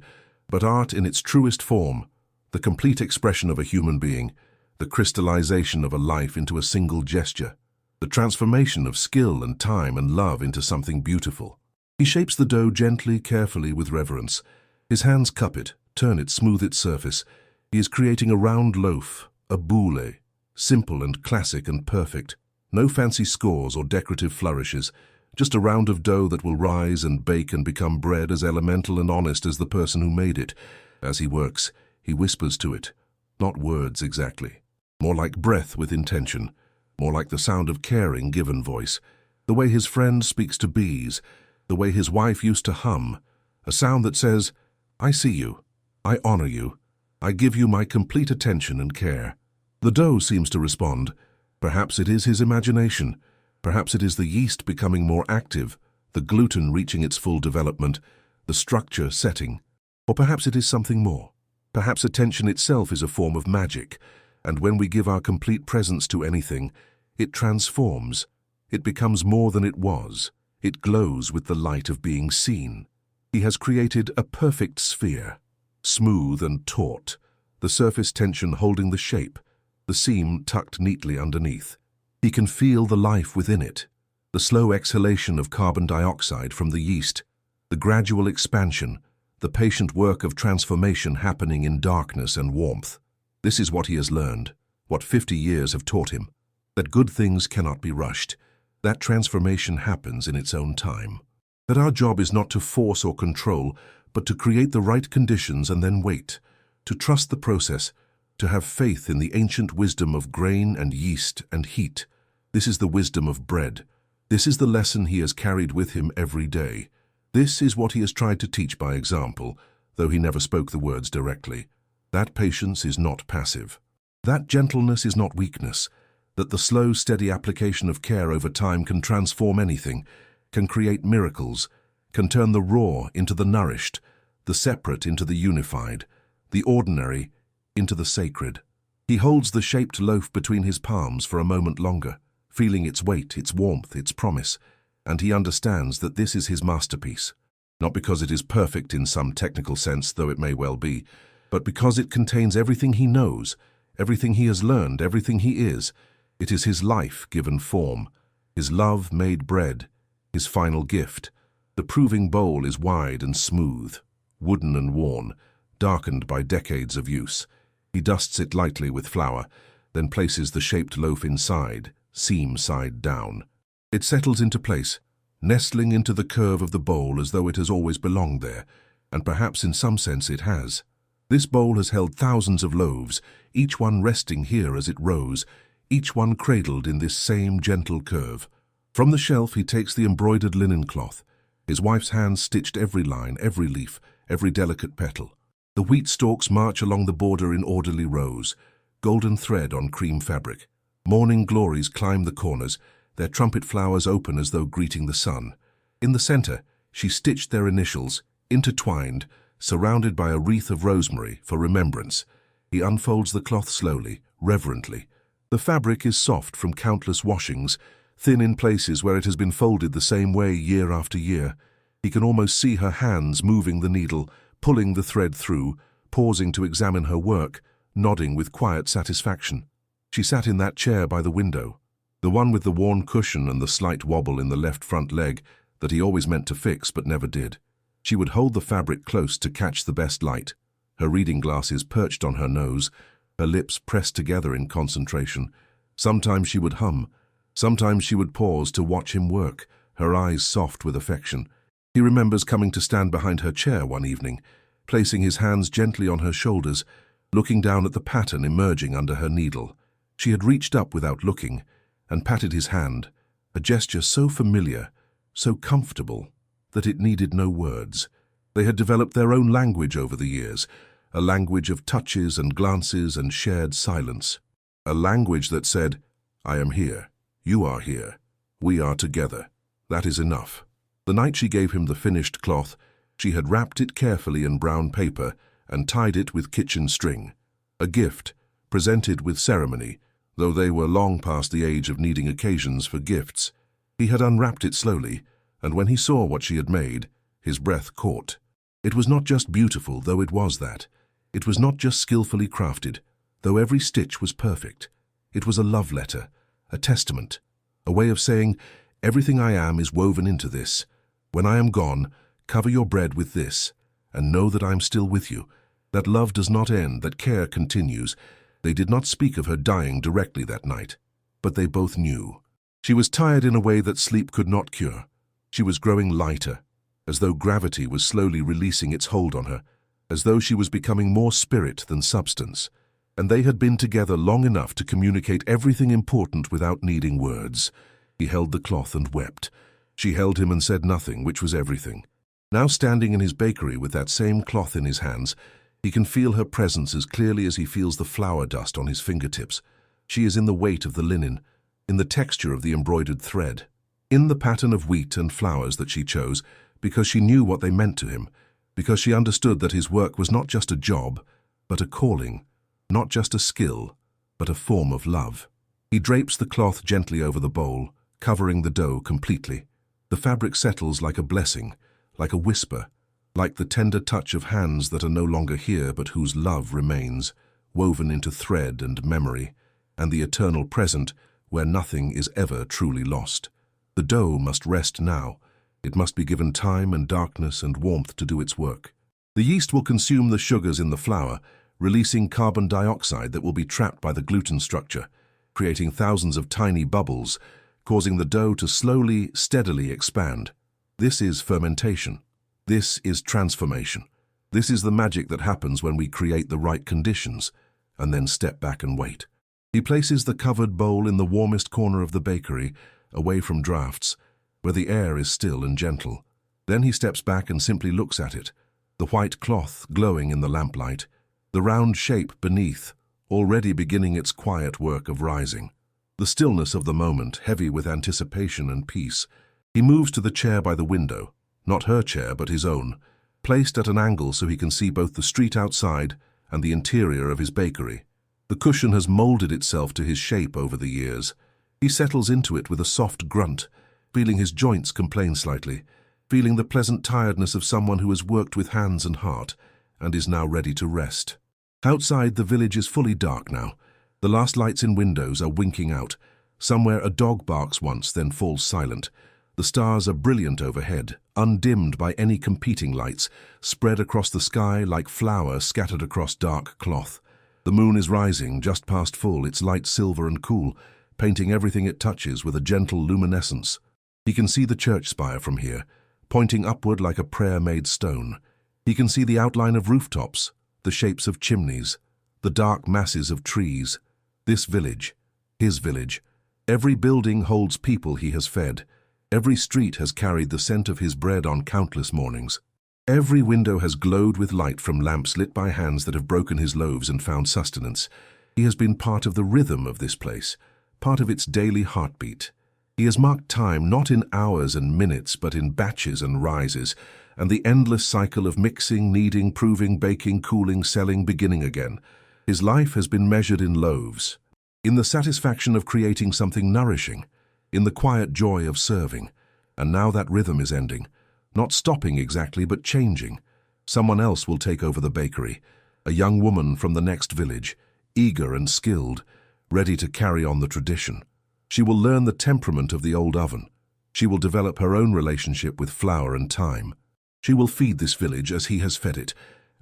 but art in its truest form, the complete expression of a human being, the crystallization of a life into a single gesture, the transformation of skill and time and love into something beautiful. He shapes the dough gently, carefully, with reverence. His hands cup it, turn it, smooth its surface. He is creating a round loaf, a boule, simple and classic and perfect. No fancy scores or decorative flourishes, just a round of dough that will rise and bake and become bread as elemental and honest as the person who made it. As he works, he whispers to it, not words exactly, more like breath with intention, more like the sound of caring given voice, the way his friend speaks to bees, the way his wife used to hum, a sound that says, "I see you, I honor you, I give you my complete attention and care." The dough seems to respond. Perhaps it is his imagination. Perhaps it is the yeast becoming more active, the gluten reaching its full development, the structure setting. Or perhaps it is something more. Perhaps attention itself is a form of magic, and when we give our complete presence to anything, it transforms. It becomes more than it was. It glows with the light of being seen. He has created a perfect sphere, smooth and taut, the surface tension holding the shape, the seam tucked neatly underneath. He can feel the life within it, the slow exhalation of carbon dioxide from the yeast, the gradual expansion, the patient work of transformation happening in darkness and warmth. This is what he has learned, what 50 years have taught him, that good things cannot be rushed, that transformation happens in its own time, that our job is not to force or control, but to create the right conditions and then wait, to trust the process, to have faith in the ancient wisdom of grain and yeast and heat. This is the wisdom of bread. This is the lesson he has carried with him every day. This is what he has tried to teach by example, though he never spoke the words directly. That patience is not passive. That gentleness is not weakness. That the slow, steady application of care over time can transform anything, can create miracles, can turn the raw into the nourished, the separate into the unified, the ordinary into the sacred. He holds the shaped loaf between his palms for a moment longer, feeling its weight, its warmth, its promise, and he understands that this is his masterpiece. Not because it is perfect in some technical sense, though it may well be, but because it contains everything he knows, everything he has learned, everything he is. It is his life given form, his love made bread, his final gift. The proving bowl is wide and smooth, wooden and worn, darkened by decades of use. He dusts it lightly with flour, then places the shaped loaf inside, seam side down. It settles into place, nestling into the curve of the bowl as though it has always belonged there, and perhaps in some sense it has. This bowl has held thousands of loaves, each one resting here as it rose, each one cradled in this same gentle curve. From the shelf he takes the embroidered linen cloth. His wife's hands stitched every line, every leaf, every delicate petal. The wheat stalks march along the border in orderly rows, golden thread on cream fabric. Morning glories climb the corners, their trumpet flowers open as though greeting the sun. In the center, she stitched their initials, intertwined, surrounded by a wreath of rosemary for remembrance. He unfolds the cloth slowly, reverently. The fabric is soft from countless washings, thin in places where it has been folded the same way year after year. He can almost see her hands moving the needle, pulling the thread through, pausing to examine her work, nodding with quiet satisfaction. She sat in that chair by the window, the one with the worn cushion and the slight wobble in the left front leg that he always meant to fix but never did. She would hold the fabric close to catch the best light, her reading glasses perched on her nose, her lips pressed together in concentration. Sometimes she would hum, sometimes she would pause to watch him work, her eyes soft with affection. He remembers coming to stand behind her chair one evening, placing his hands gently on her shoulders, looking down at the pattern emerging under her needle. She had reached up without looking and patted his hand, a gesture so familiar, so comfortable, that it needed no words. They had developed their own language over the years, a language of touches and glances and shared silence. A language that said, "I am here, you are here, we are together. That is enough." The night she gave him the finished cloth, she had wrapped it carefully in brown paper and tied it with kitchen string. A gift, presented with ceremony, though they were long past the age of needing occasions for gifts. He had unwrapped it slowly, and when he saw what she had made, his breath caught. It was not just beautiful, though it was that. It was not just skillfully crafted, though every stitch was perfect. It was a love letter, a testament, a way of saying, "Everything I am is woven into this. When I am gone, cover your bread with this, and know that I am still with you, that love does not end, that care continues." They did not speak of her dying directly that night, but they both knew. She was tired in a way that sleep could not cure. She was growing lighter, as though gravity was slowly releasing its hold on her, as though she was becoming more spirit than substance. And they had been together long enough to communicate everything important without needing words. He held the cloth and wept. She held him and said nothing, which was everything. Now standing in his bakery with that same cloth in his hands, he can feel her presence as clearly as he feels the flour dust on his fingertips. She is in the weight of the linen, in the texture of the embroidered thread, in the pattern of wheat and flowers that she chose, because she knew what they meant to him, because she understood that his work was not just a job, but a calling, not just a skill, but a form of love. He drapes the cloth gently over the bowl, covering the dough completely. The fabric settles like a blessing, like a whisper, like the tender touch of hands that are no longer here but whose love remains, woven into thread and memory, and the eternal present where nothing is ever truly lost. The dough must rest now. It must be given time and darkness and warmth to do its work. The yeast will consume the sugars in the flour, releasing carbon dioxide that will be trapped by the gluten structure, creating thousands of tiny bubbles, causing the dough to slowly, steadily expand. This is fermentation. This is transformation. This is the magic that happens when we create the right conditions and then step back and wait. He places the covered bowl in the warmest corner of the bakery, away from drafts, where the air is still and gentle. Then he steps back and simply looks at it, the white cloth glowing in the lamplight, the round shape beneath, already beginning its quiet work of rising. The stillness of the moment, heavy with anticipation and peace. He moves to the chair by the window, not her chair but his own, placed at an angle so he can see both the street outside and the interior of his bakery. The cushion has molded itself to his shape over the years. He settles into it with a soft grunt, feeling his joints complain slightly, feeling the pleasant tiredness of someone who has worked with hands and heart and is now ready to rest. Outside, the village is fully dark now. The last lights in windows are winking out. Somewhere a dog barks once, then falls silent. The stars are brilliant overhead, undimmed by any competing lights, spread across the sky like flour scattered across dark cloth. The moon is rising, just past full, its light silver and cool, painting everything it touches with a gentle luminescence. He can see the church spire from here, pointing upward like a prayer-made stone. He can see the outline of rooftops, the shapes of chimneys, the dark masses of trees. This village, his village. Every building holds people he has fed. Every street has carried the scent of his bread on countless mornings. Every window has glowed with light from lamps lit by hands that have broken his loaves and found sustenance. He has been part of the rhythm of this place, part of its daily heartbeat. He has marked time not in hours and minutes, but in batches and rises, and the endless cycle of mixing, kneading, proving, baking, cooling, selling, beginning again. His life has been measured in loaves, in the satisfaction of creating something nourishing, in the quiet joy of serving. And now that rhythm is ending, not stopping exactly, but changing. Someone else will take over the bakery, a young woman from the next village, eager and skilled, ready to carry on the tradition. She will learn the temperament of the old oven. She will develop her own relationship with flour and time. She will feed this village as he has fed it,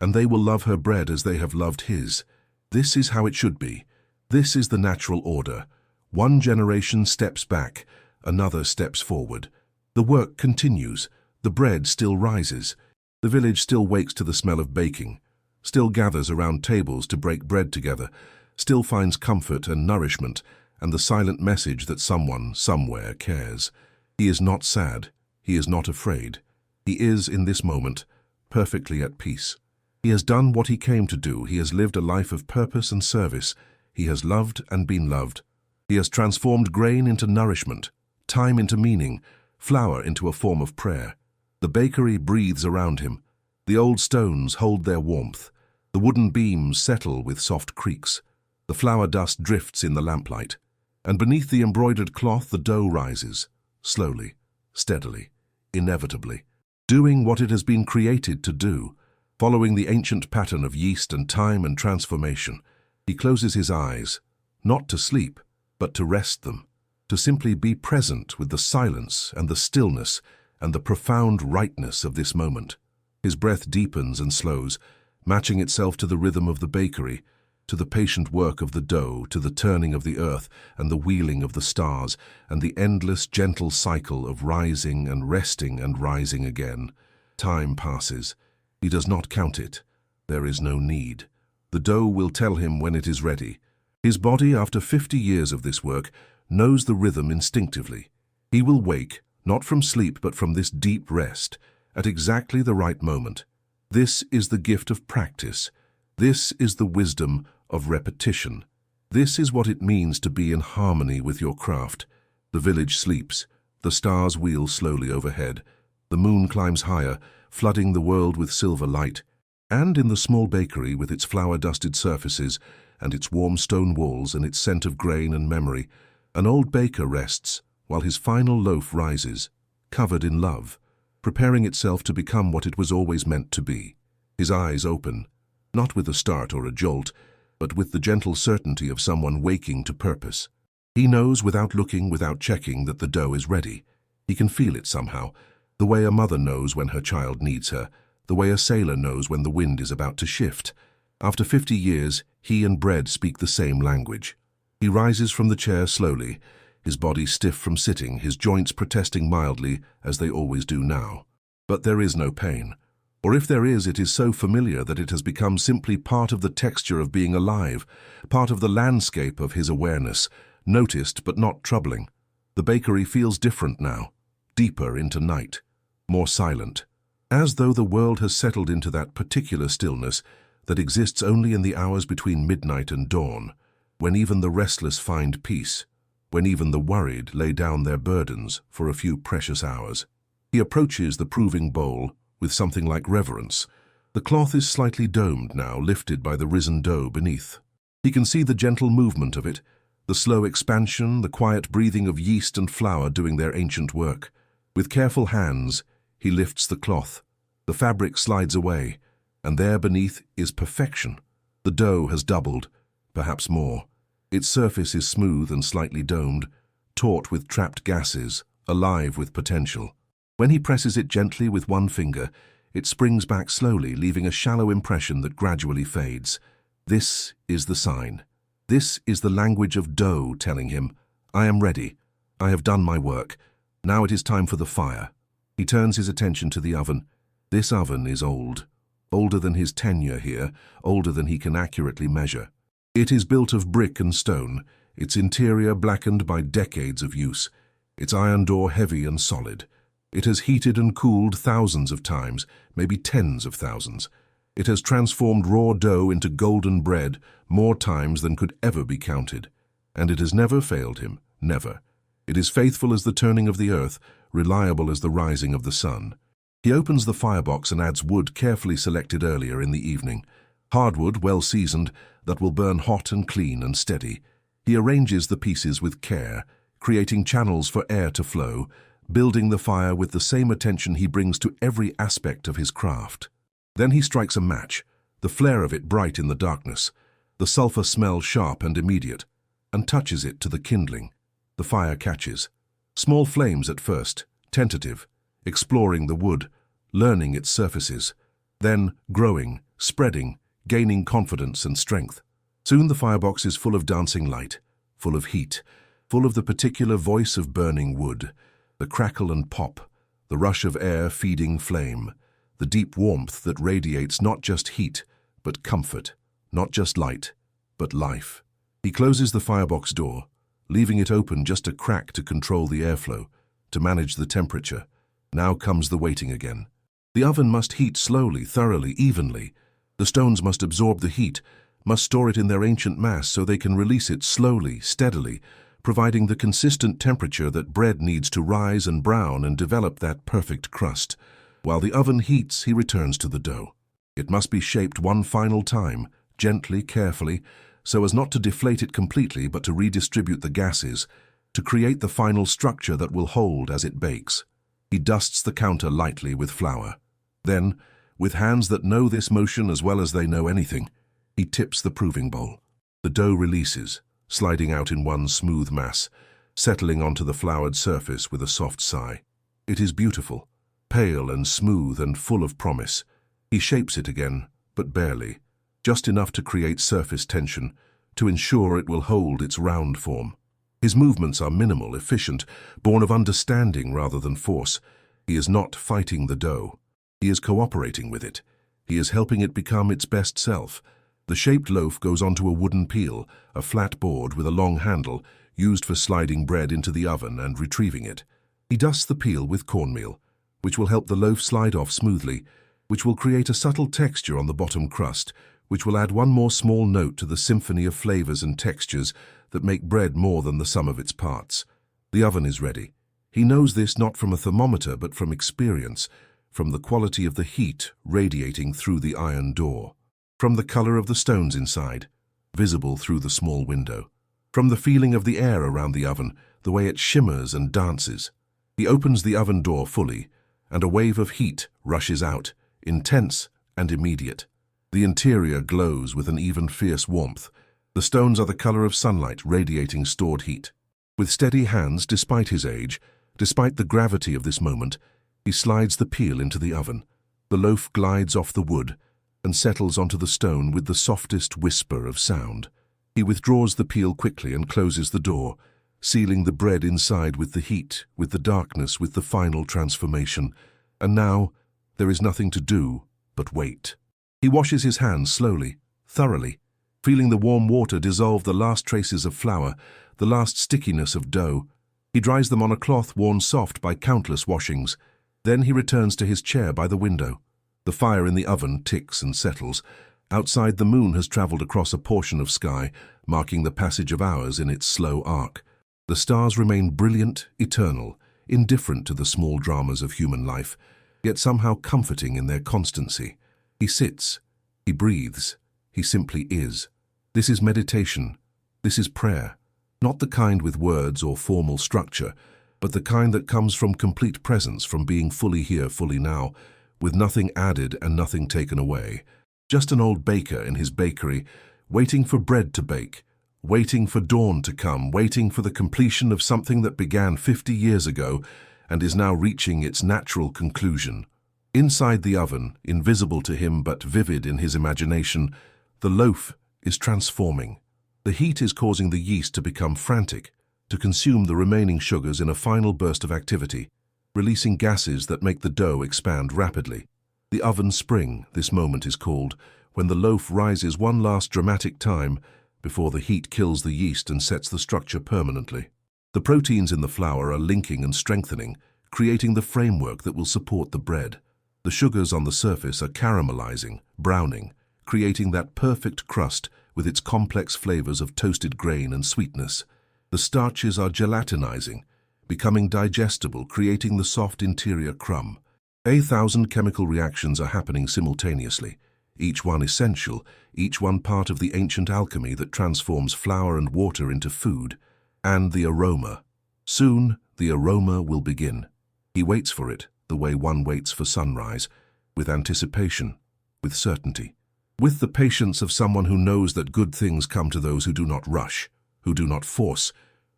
and they will love her bread as they have loved his. This is how it should be. This is the natural order. One generation steps back, another steps forward. The work continues. The bread still rises. The village still wakes to the smell of baking, still gathers around tables to break bread together, still finds comfort and nourishment, and the silent message that someone, somewhere, cares. He is not sad. He is not afraid. He is, in this moment, perfectly at peace. He has done what he came to do. He has lived a life of purpose and service. He has loved and been loved. He has transformed grain into nourishment, time into meaning, flour into a form of prayer. The bakery breathes around him. The old stones hold their warmth. The wooden beams settle with soft creaks. The flour dust drifts in the lamplight. And beneath the embroidered cloth the dough rises, slowly, steadily, inevitably, doing what it has been created to do, following the ancient pattern of yeast and time and transformation. He closes his eyes, not to sleep, but to rest them, to simply be present with the silence and the stillness and the profound rightness of this moment. His breath deepens and slows, matching itself to the rhythm of the bakery, to the patient work of the dough, to the turning of the earth and the wheeling of the stars, and the endless, gentle cycle of rising and rising again. Time passes. He does not count it. There is no need. The dough will tell him when it is ready. His body, after 50 years of this work, knows the rhythm instinctively. He will wake, not from sleep but from this deep rest, at exactly the right moment. This is the gift of practice. This is the wisdom of repetition. This is what it means to be in harmony with your craft. The village sleeps. The stars wheel slowly overhead. The moon climbs higher, flooding the world with silver light. And in the small bakery, with its flour-dusted surfaces and its warm stone walls and its scent of grain and memory, an old baker rests while his final loaf rises, covered in love, preparing itself to become what it was always meant to be. His eyes open, not with a start or a jolt, but with the gentle certainty of someone waking to purpose. He knows without looking, without checking, that the dough is ready. He can feel it somehow, the way a mother knows when her child needs her, the way a sailor knows when the wind is about to shift. After 50 years, he and bread speak the same language. He rises from the chair slowly, his body stiff from sitting, his joints protesting mildly, as they always do now. But there is no pain. Or if there is, it is so familiar that it has become simply part of the texture of being alive, part of the landscape of his awareness, noticed but not troubling. The bakery feels different now, deeper into night, more silent. as though the world has settled into that particular stillness that exists only in the hours between midnight and dawn, when even the restless find peace, when even the worried lay down their burdens for a few precious hours. He approaches the proving bowl with something like reverence. The cloth is slightly domed now, lifted by the risen dough beneath. He can see the gentle movement of it, the slow expansion, the quiet breathing of yeast and flour doing their ancient work. With careful hands, he lifts the cloth. The fabric slides away, and there beneath is perfection. The dough has doubled, perhaps more. Its surface is smooth and slightly domed, taut with trapped gases, alive with potential. When he presses it gently with one finger, it springs back slowly, leaving a shallow impression that gradually fades. This is the sign. This is the language of dough telling him, "I am ready. I have done my work. Now it is time for the fire." He turns his attention to the oven. This oven is old. Older than his tenure here, older than he can accurately measure. It is built of brick and stone, its interior blackened by decades of use, its iron door heavy and solid. It has heated and cooled thousands of times, maybe tens of thousands. It has transformed raw dough into golden bread more times than could ever be counted. And it has never failed him, never. It is faithful as the turning of the earth, reliable as the rising of the sun. He opens the firebox and adds wood carefully selected earlier in the evening. Hardwood, well seasoned, that will burn hot and clean and steady. He arranges the pieces with care, creating channels for air to flow, building the fire with the same attention he brings to every aspect of his craft. Then he strikes a match, the flare of it bright in the darkness, the sulfur smell sharp and immediate, and touches it to the kindling. The fire catches. Small flames at first, tentative, exploring the wood, learning its surfaces, then growing, spreading, gaining confidence and strength. Soon the firebox is full of dancing light, full of heat, full of the particular voice of burning wood, the crackle and pop, the rush of air feeding flame, the deep warmth that radiates not just heat, but comfort, not just light, but life. He closes the firebox door, leaving it open just a crack to control the airflow, to manage the temperature. Now comes the waiting again. The oven must heat slowly, thoroughly, evenly. The stones must absorb the heat, must store it in their ancient mass so they can release it slowly, steadily, providing the consistent temperature that bread needs to rise and brown and develop that perfect crust. While the oven heats, he returns to the dough. It must be shaped one final time, gently, carefully, so as not to deflate it completely but to redistribute the gases, to create the final structure that will hold as it bakes. He dusts the counter lightly with flour. Then, with hands that know this motion as well as they know anything, he tips the proving bowl. The dough releases, sliding out in one smooth mass, settling onto the floured surface with a soft sigh. It is beautiful, pale and smooth and full of promise. He shapes it again, but barely, just enough to create surface tension, to ensure it will hold its round form. His movements are minimal, efficient, born of understanding rather than force. He is not fighting the dough. He is cooperating with it. He is helping it become its best self. The shaped loaf goes onto a wooden peel, a flat board with a long handle, used for sliding bread into the oven and retrieving it. He dusts the peel with cornmeal, which will help the loaf slide off smoothly, which will create a subtle texture on the bottom crust, which will add one more small note to the symphony of flavors and textures that make bread more than the sum of its parts. The oven is ready. He knows this not from a thermometer but from experience, from the quality of the heat radiating through the iron door, from the color of the stones inside, visible through the small window, from the feeling of the air around the oven, the way it shimmers and dances. He opens the oven door fully, and a wave of heat rushes out, intense and immediate. The interior glows with an even fierce warmth. The stones are the color of sunlight radiating stored heat. With steady hands, despite his age, despite the gravity of this moment, he slides the peel into the oven. The loaf glides off the wood and settles onto the stone with the softest whisper of sound. He withdraws the peel quickly and closes the door, sealing the bread inside with the heat, with the darkness, with the final transformation. And now, there is nothing to do but wait. He washes his hands slowly, thoroughly, feeling the warm water dissolve the last traces of flour, the last stickiness of dough. He dries them on a cloth worn soft by countless washings. Then he returns to his chair by the window. The fire in the oven ticks and settles. Outside, the moon has traveled across a portion of sky, marking the passage of hours in its slow arc. The stars remain brilliant, eternal, indifferent to the small dramas of human life, yet somehow comforting in their constancy. He sits, he breathes, he simply is. This is meditation. This is prayer. Not the kind with words or formal structure, but the kind that comes from complete presence, from being fully here, fully now, with nothing added and nothing taken away. Just an old baker in his bakery, waiting for bread to bake, waiting for dawn to come, waiting for the completion of something that began 50 years ago and is now reaching its natural conclusion. Inside the oven, invisible to him but vivid in his imagination, the loaf is transforming. The heat is causing the yeast to become frantic, to consume the remaining sugars in a final burst of activity, releasing gases that make the dough expand rapidly. The oven spring, this moment is called, when the loaf rises one last dramatic time before the heat kills the yeast and sets the structure permanently. The proteins in the flour are linking and strengthening, creating the framework that will support the bread. The sugars on the surface are caramelizing, browning, creating that perfect crust with its complex flavors of toasted grain and sweetness. The starches are gelatinizing, becoming digestible, creating the soft interior crumb. 1,000 chemical reactions are happening simultaneously, each one essential, each one part of the ancient alchemy that transforms flour and water into food. And the aroma. Soon, the aroma will begin. He waits for it, the way one waits for sunrise, with anticipation, with certainty, with the patience of someone who knows that good things come to those who do not rush, who do not force,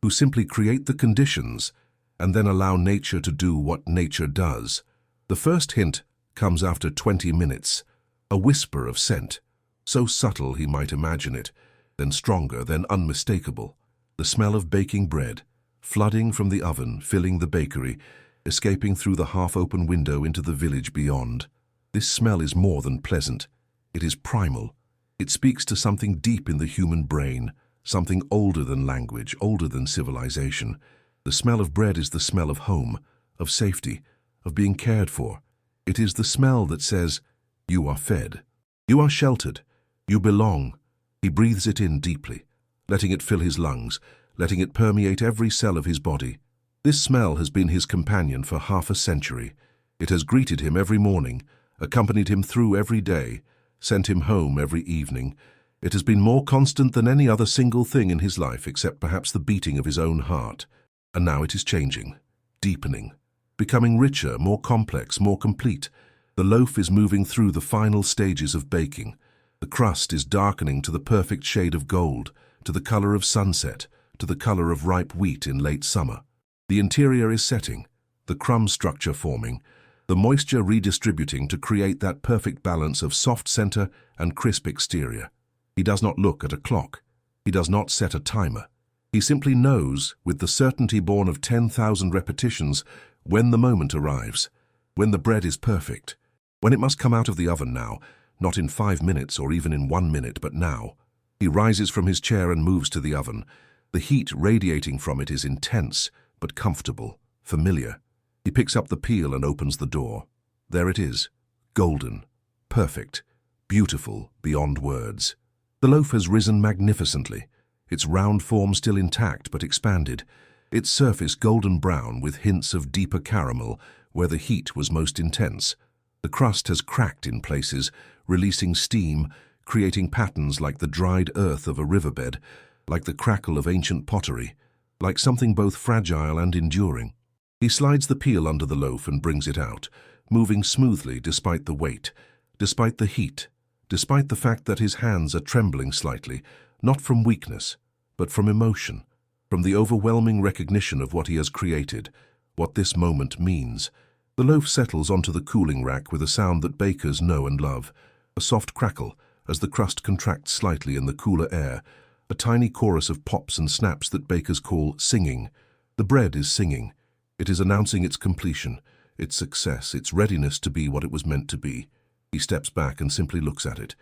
who simply create the conditions and then allow nature to do what nature does. The first hint comes after 20 minutes, a whisper of scent, so subtle he might imagine it, then stronger, then unmistakable. The smell of baking bread, flooding from the oven, filling the bakery, escaping through the half-open window into the village beyond. This smell is more than pleasant. It is primal. It speaks to something deep in the human brain, something older than language, older than civilization. The smell of bread is the smell of home, of safety, of being cared for. It is the smell that says, you are fed. You are sheltered. You belong. He breathes it in deeply, letting it fill his lungs, letting it permeate every cell of his body. This smell has been his companion for half a century. It has greeted him every morning, accompanied him through every day, sent him home every evening. It has been more constant than any other single thing in his life, except perhaps the beating of his own heart. And now it is changing, deepening, becoming richer, more complex, more complete. The loaf is moving through the final stages of baking. The crust is darkening to the perfect shade of gold, to the color of sunset, to the color of ripe wheat in late summer. The interior is setting, the crumb structure forming, the moisture redistributing to create that perfect balance of soft center and crisp exterior. He does not look at a clock. He does not set a timer. He simply knows, with the certainty born of 10,000 repetitions, when the moment arrives, when the bread is perfect, when it must come out of the oven now, not in 5 minutes or even in 1 minute, but now. He rises from his chair and moves to the oven. The heat radiating from it is intense, but comfortable, familiar. He picks up the peel and opens the door. There it is, golden, perfect, beautiful beyond words. The loaf has risen magnificently, its round form still intact but expanded, its surface golden brown with hints of deeper caramel where the heat was most intense. The crust has cracked in places, releasing steam, creating patterns like the dried earth of a riverbed, like the crackle of ancient pottery, like something both fragile and enduring. He slides the peel under the loaf and brings it out, moving smoothly despite the weight, despite the heat, despite the fact that his hands are trembling slightly, not from weakness, but from emotion, from the overwhelming recognition of what he has created, what this moment means. The loaf settles onto the cooling rack with a sound that bakers know and love, a soft crackle as the crust contracts slightly in the cooler air, a tiny chorus of pops and snaps that bakers call singing. The bread is singing. It is announcing its completion, its success, its readiness to be what it was meant to be. He steps back and simply looks at it.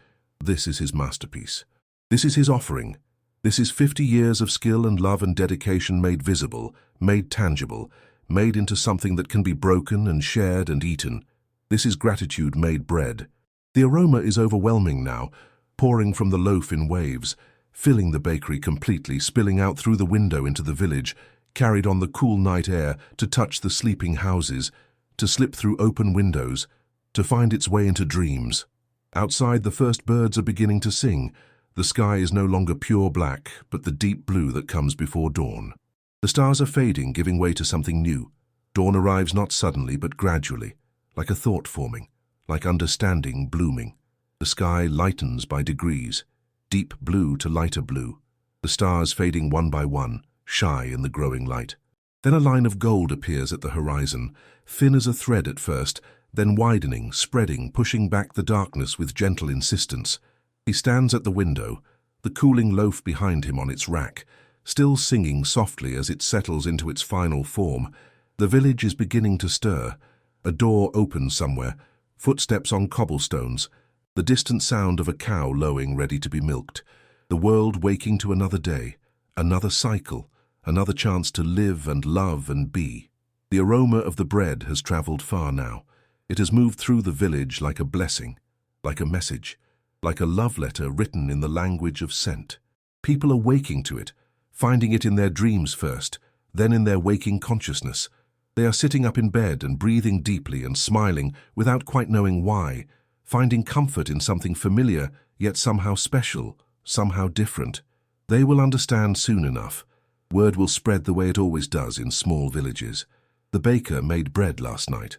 This is his masterpiece. This is his offering. This is 50 years of skill and love and dedication made visible, made tangible, made into something that can be broken and shared and eaten. This is gratitude made bread. The aroma is overwhelming now, pouring from the loaf in waves, filling the bakery completely, spilling out through the window into the village, carried on the cool night air to touch the sleeping houses, to slip through open windows, to find its way into dreams. Outside, the first birds are beginning to sing. The sky is no longer pure black, but the deep blue that comes before dawn. The stars are fading, giving way to something new. Dawn arrives not suddenly, but gradually, like a thought forming, like understanding blooming. The sky lightens by degrees, deep blue to lighter blue, the stars fading one by one, shy in the growing light. Then a line of gold appears at the horizon, thin as a thread at first, then widening, spreading, pushing back the darkness with gentle insistence. He stands at the window, the cooling loaf behind him on its rack, still singing softly as it settles into its final form. The village is beginning to stir. A door opens somewhere, footsteps on cobblestones, the distant sound of a cow lowing ready to be milked. The world waking to another day, another cycle, another chance to live and love and be. The aroma of the bread has traveled far now. It has moved through the village like a blessing, like a message, like a love letter written in the language of scent. People are waking to it, finding it in their dreams first, then in their waking consciousness. They are sitting up in bed and breathing deeply and smiling without quite knowing why, finding comfort in something familiar yet somehow special, somehow different. They will understand soon enough. Word will spread the way it always does in small villages. The baker made bread last night.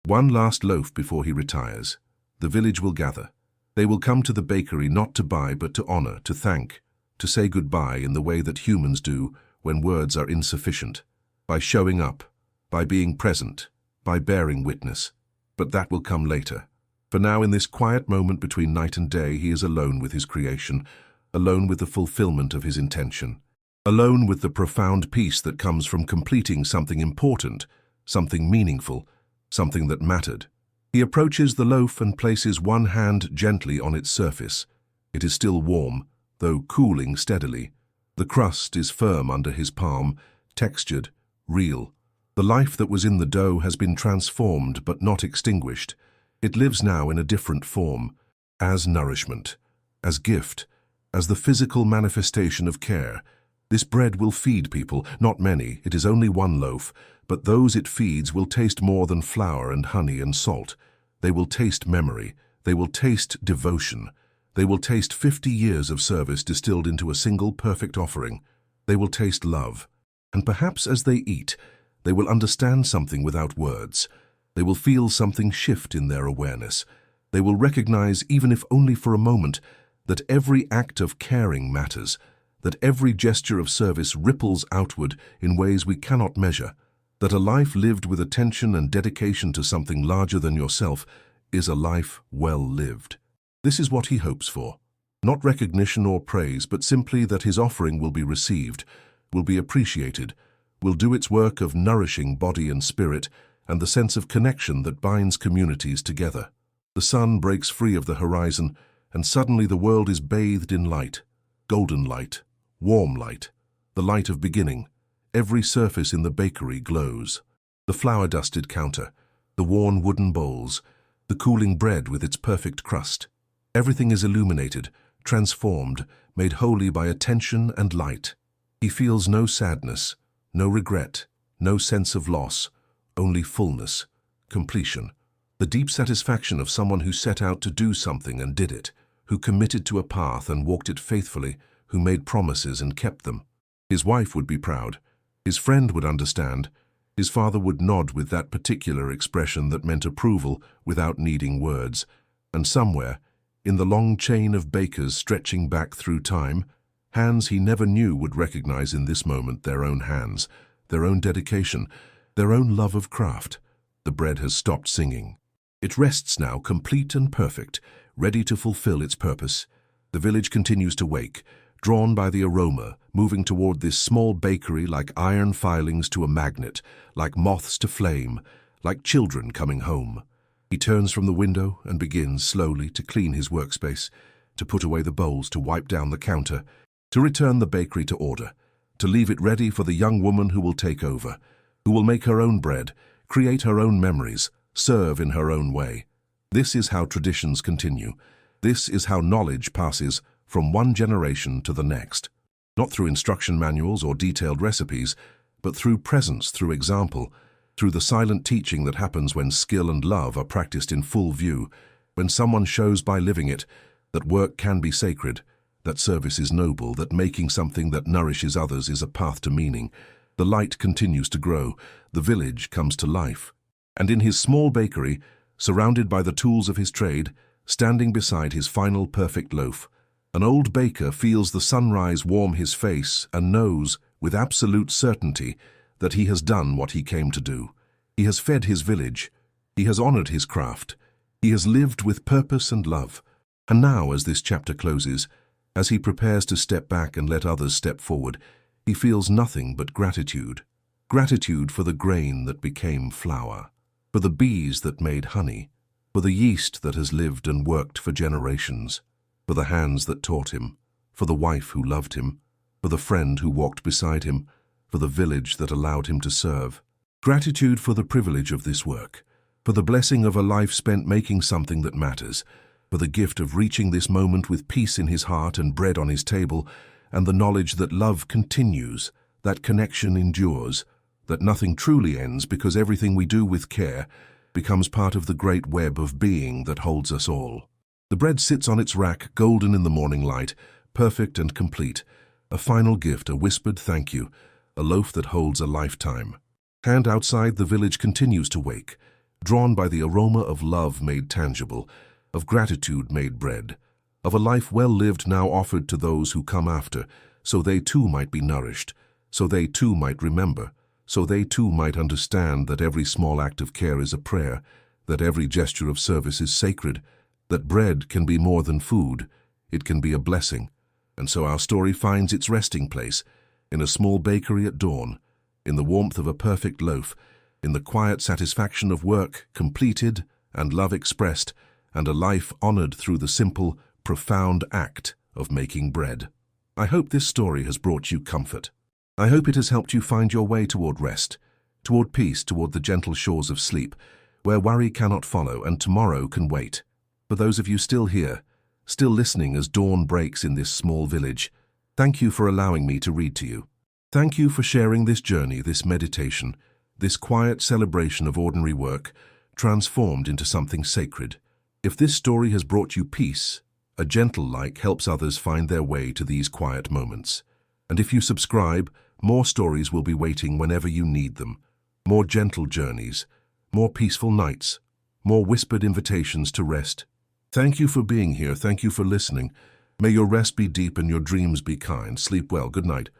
One last loaf before he retires. The village will gather. They will come to the bakery not to buy but to honor, to thank, to say goodbye in the way that humans do when words are insufficient, by showing up, by being present, by bearing witness. But that will come later. For now, in this quiet moment between night and day, he is alone with his creation, alone with the fulfillment of his intention, alone with the profound peace that comes from completing something important, something meaningful, something that mattered. He approaches the loaf and places one hand gently on its surface. It is still warm, though cooling steadily. The crust is firm under his palm, textured, real. The life that was in the dough has been transformed but not extinguished. It lives now in a different form, as nourishment, as gift, as the physical manifestation of care. This bread will feed people, not many, it is only one loaf, but those it feeds will taste more than flour and honey and salt. They will taste memory, they will taste devotion, they will taste 50 years of service distilled into a single perfect offering. They will taste love, and perhaps as they eat, they will understand something without words. They will feel something shift in their awareness. They will recognize, even if only for a moment, that every act of caring matters, that every gesture of service ripples outward in ways we cannot measure, that a life lived with attention and dedication to something larger than yourself is a life well lived. This is what he hopes for. Not recognition or praise, but simply that his offering will be received, will be appreciated, will do its work of nourishing body and spirit, and the sense of connection that binds communities together. The sun breaks free of the horizon, and suddenly the world is bathed in light, golden light, warm light, the light of beginning. Every surface in the bakery glows. The flour-dusted counter, the worn wooden bowls, the cooling bread with its perfect crust. Everything is illuminated, transformed, made holy by attention and light. He feels no sadness, no regret, no sense of loss, only fullness, completion. The deep satisfaction of someone who set out to do something and did it, who committed to a path and walked it faithfully, who made promises and kept them. His wife would be proud. His friend would understand. His father would nod with that particular expression that meant approval without needing words. And somewhere, in the long chain of bakers stretching back through time, hands he never knew would recognize in this moment their own hands, their own dedication, their own love of craft. The bread has stopped singing. It rests now, complete and perfect, ready to fulfill its purpose. The village continues to wake, drawn by the aroma, moving toward this small bakery like iron filings to a magnet, like moths to flame, like children coming home. He turns from the window and begins slowly to clean his workspace, to put away the bowls, to wipe down the counter, to return the bakery to order, to leave it ready for the young woman who will take over. who will make her own bread, create her own memories, serve in her own way. This is how traditions continue. This is how knowledge passes from one generation to the next. Not through instruction manuals or detailed recipes, but through presence, through example, through the silent teaching that happens when skill and love are practiced in full view, when someone shows by living it that work can be sacred, that service is noble, that making something that nourishes others is a path to meaning. The light continues to grow, the village comes to life. And in his small bakery, surrounded by the tools of his trade, standing beside his final perfect loaf, an old baker feels the sunrise warm his face and knows, with absolute certainty, that he has done what he came to do. He has fed his village. He has honored his craft. He has lived with purpose and love. And now, as this chapter closes, as he prepares to step back and let others step forward, he feels nothing but gratitude. Gratitude for the grain that became flour, for the bees that made honey, for the yeast that has lived and worked for generations, for the hands that taught him, for the wife who loved him, for the friend who walked beside him, for the village that allowed him to serve. Gratitude for the privilege of this work, for the blessing of a life spent making something that matters, for the gift of reaching this moment with peace in his heart and bread on his table, and the knowledge that love continues, that connection endures, that nothing truly ends because everything we do with care becomes part of the great web of being that holds us all. The bread sits on its rack, golden in the morning light, perfect and complete. A final gift, a whispered thank you, a loaf that holds a lifetime. And outside, the village continues to wake, drawn by the aroma of love made tangible, of gratitude made bread, of a life well lived now offered to those who come after, so they too might be nourished, so they too might remember, so they too might understand that every small act of care is a prayer, that every gesture of service is sacred, that bread can be more than food, it can be a blessing. And so our story finds its resting place, in a small bakery at dawn, in the warmth of a perfect loaf, in the quiet satisfaction of work completed and love expressed, and a life honored through the simple, profound act of making bread. I hope this story has brought you comfort. I hope it has helped you find your way toward rest, toward peace, toward the gentle shores of sleep, where worry cannot follow and tomorrow can wait. For those of you still here, still listening as dawn breaks in this small village, thank you for allowing me to read to you. Thank you for sharing this journey, this meditation, this quiet celebration of ordinary work, transformed into something sacred. If this story has brought you peace, a gentle light helps others find their way to these quiet moments. And if you subscribe, more stories will be waiting whenever you need them. More gentle journeys, more peaceful nights, more whispered invitations to rest. Thank you for being here. Thank you for listening. May your rest be deep and your dreams be kind. Sleep well. Good night.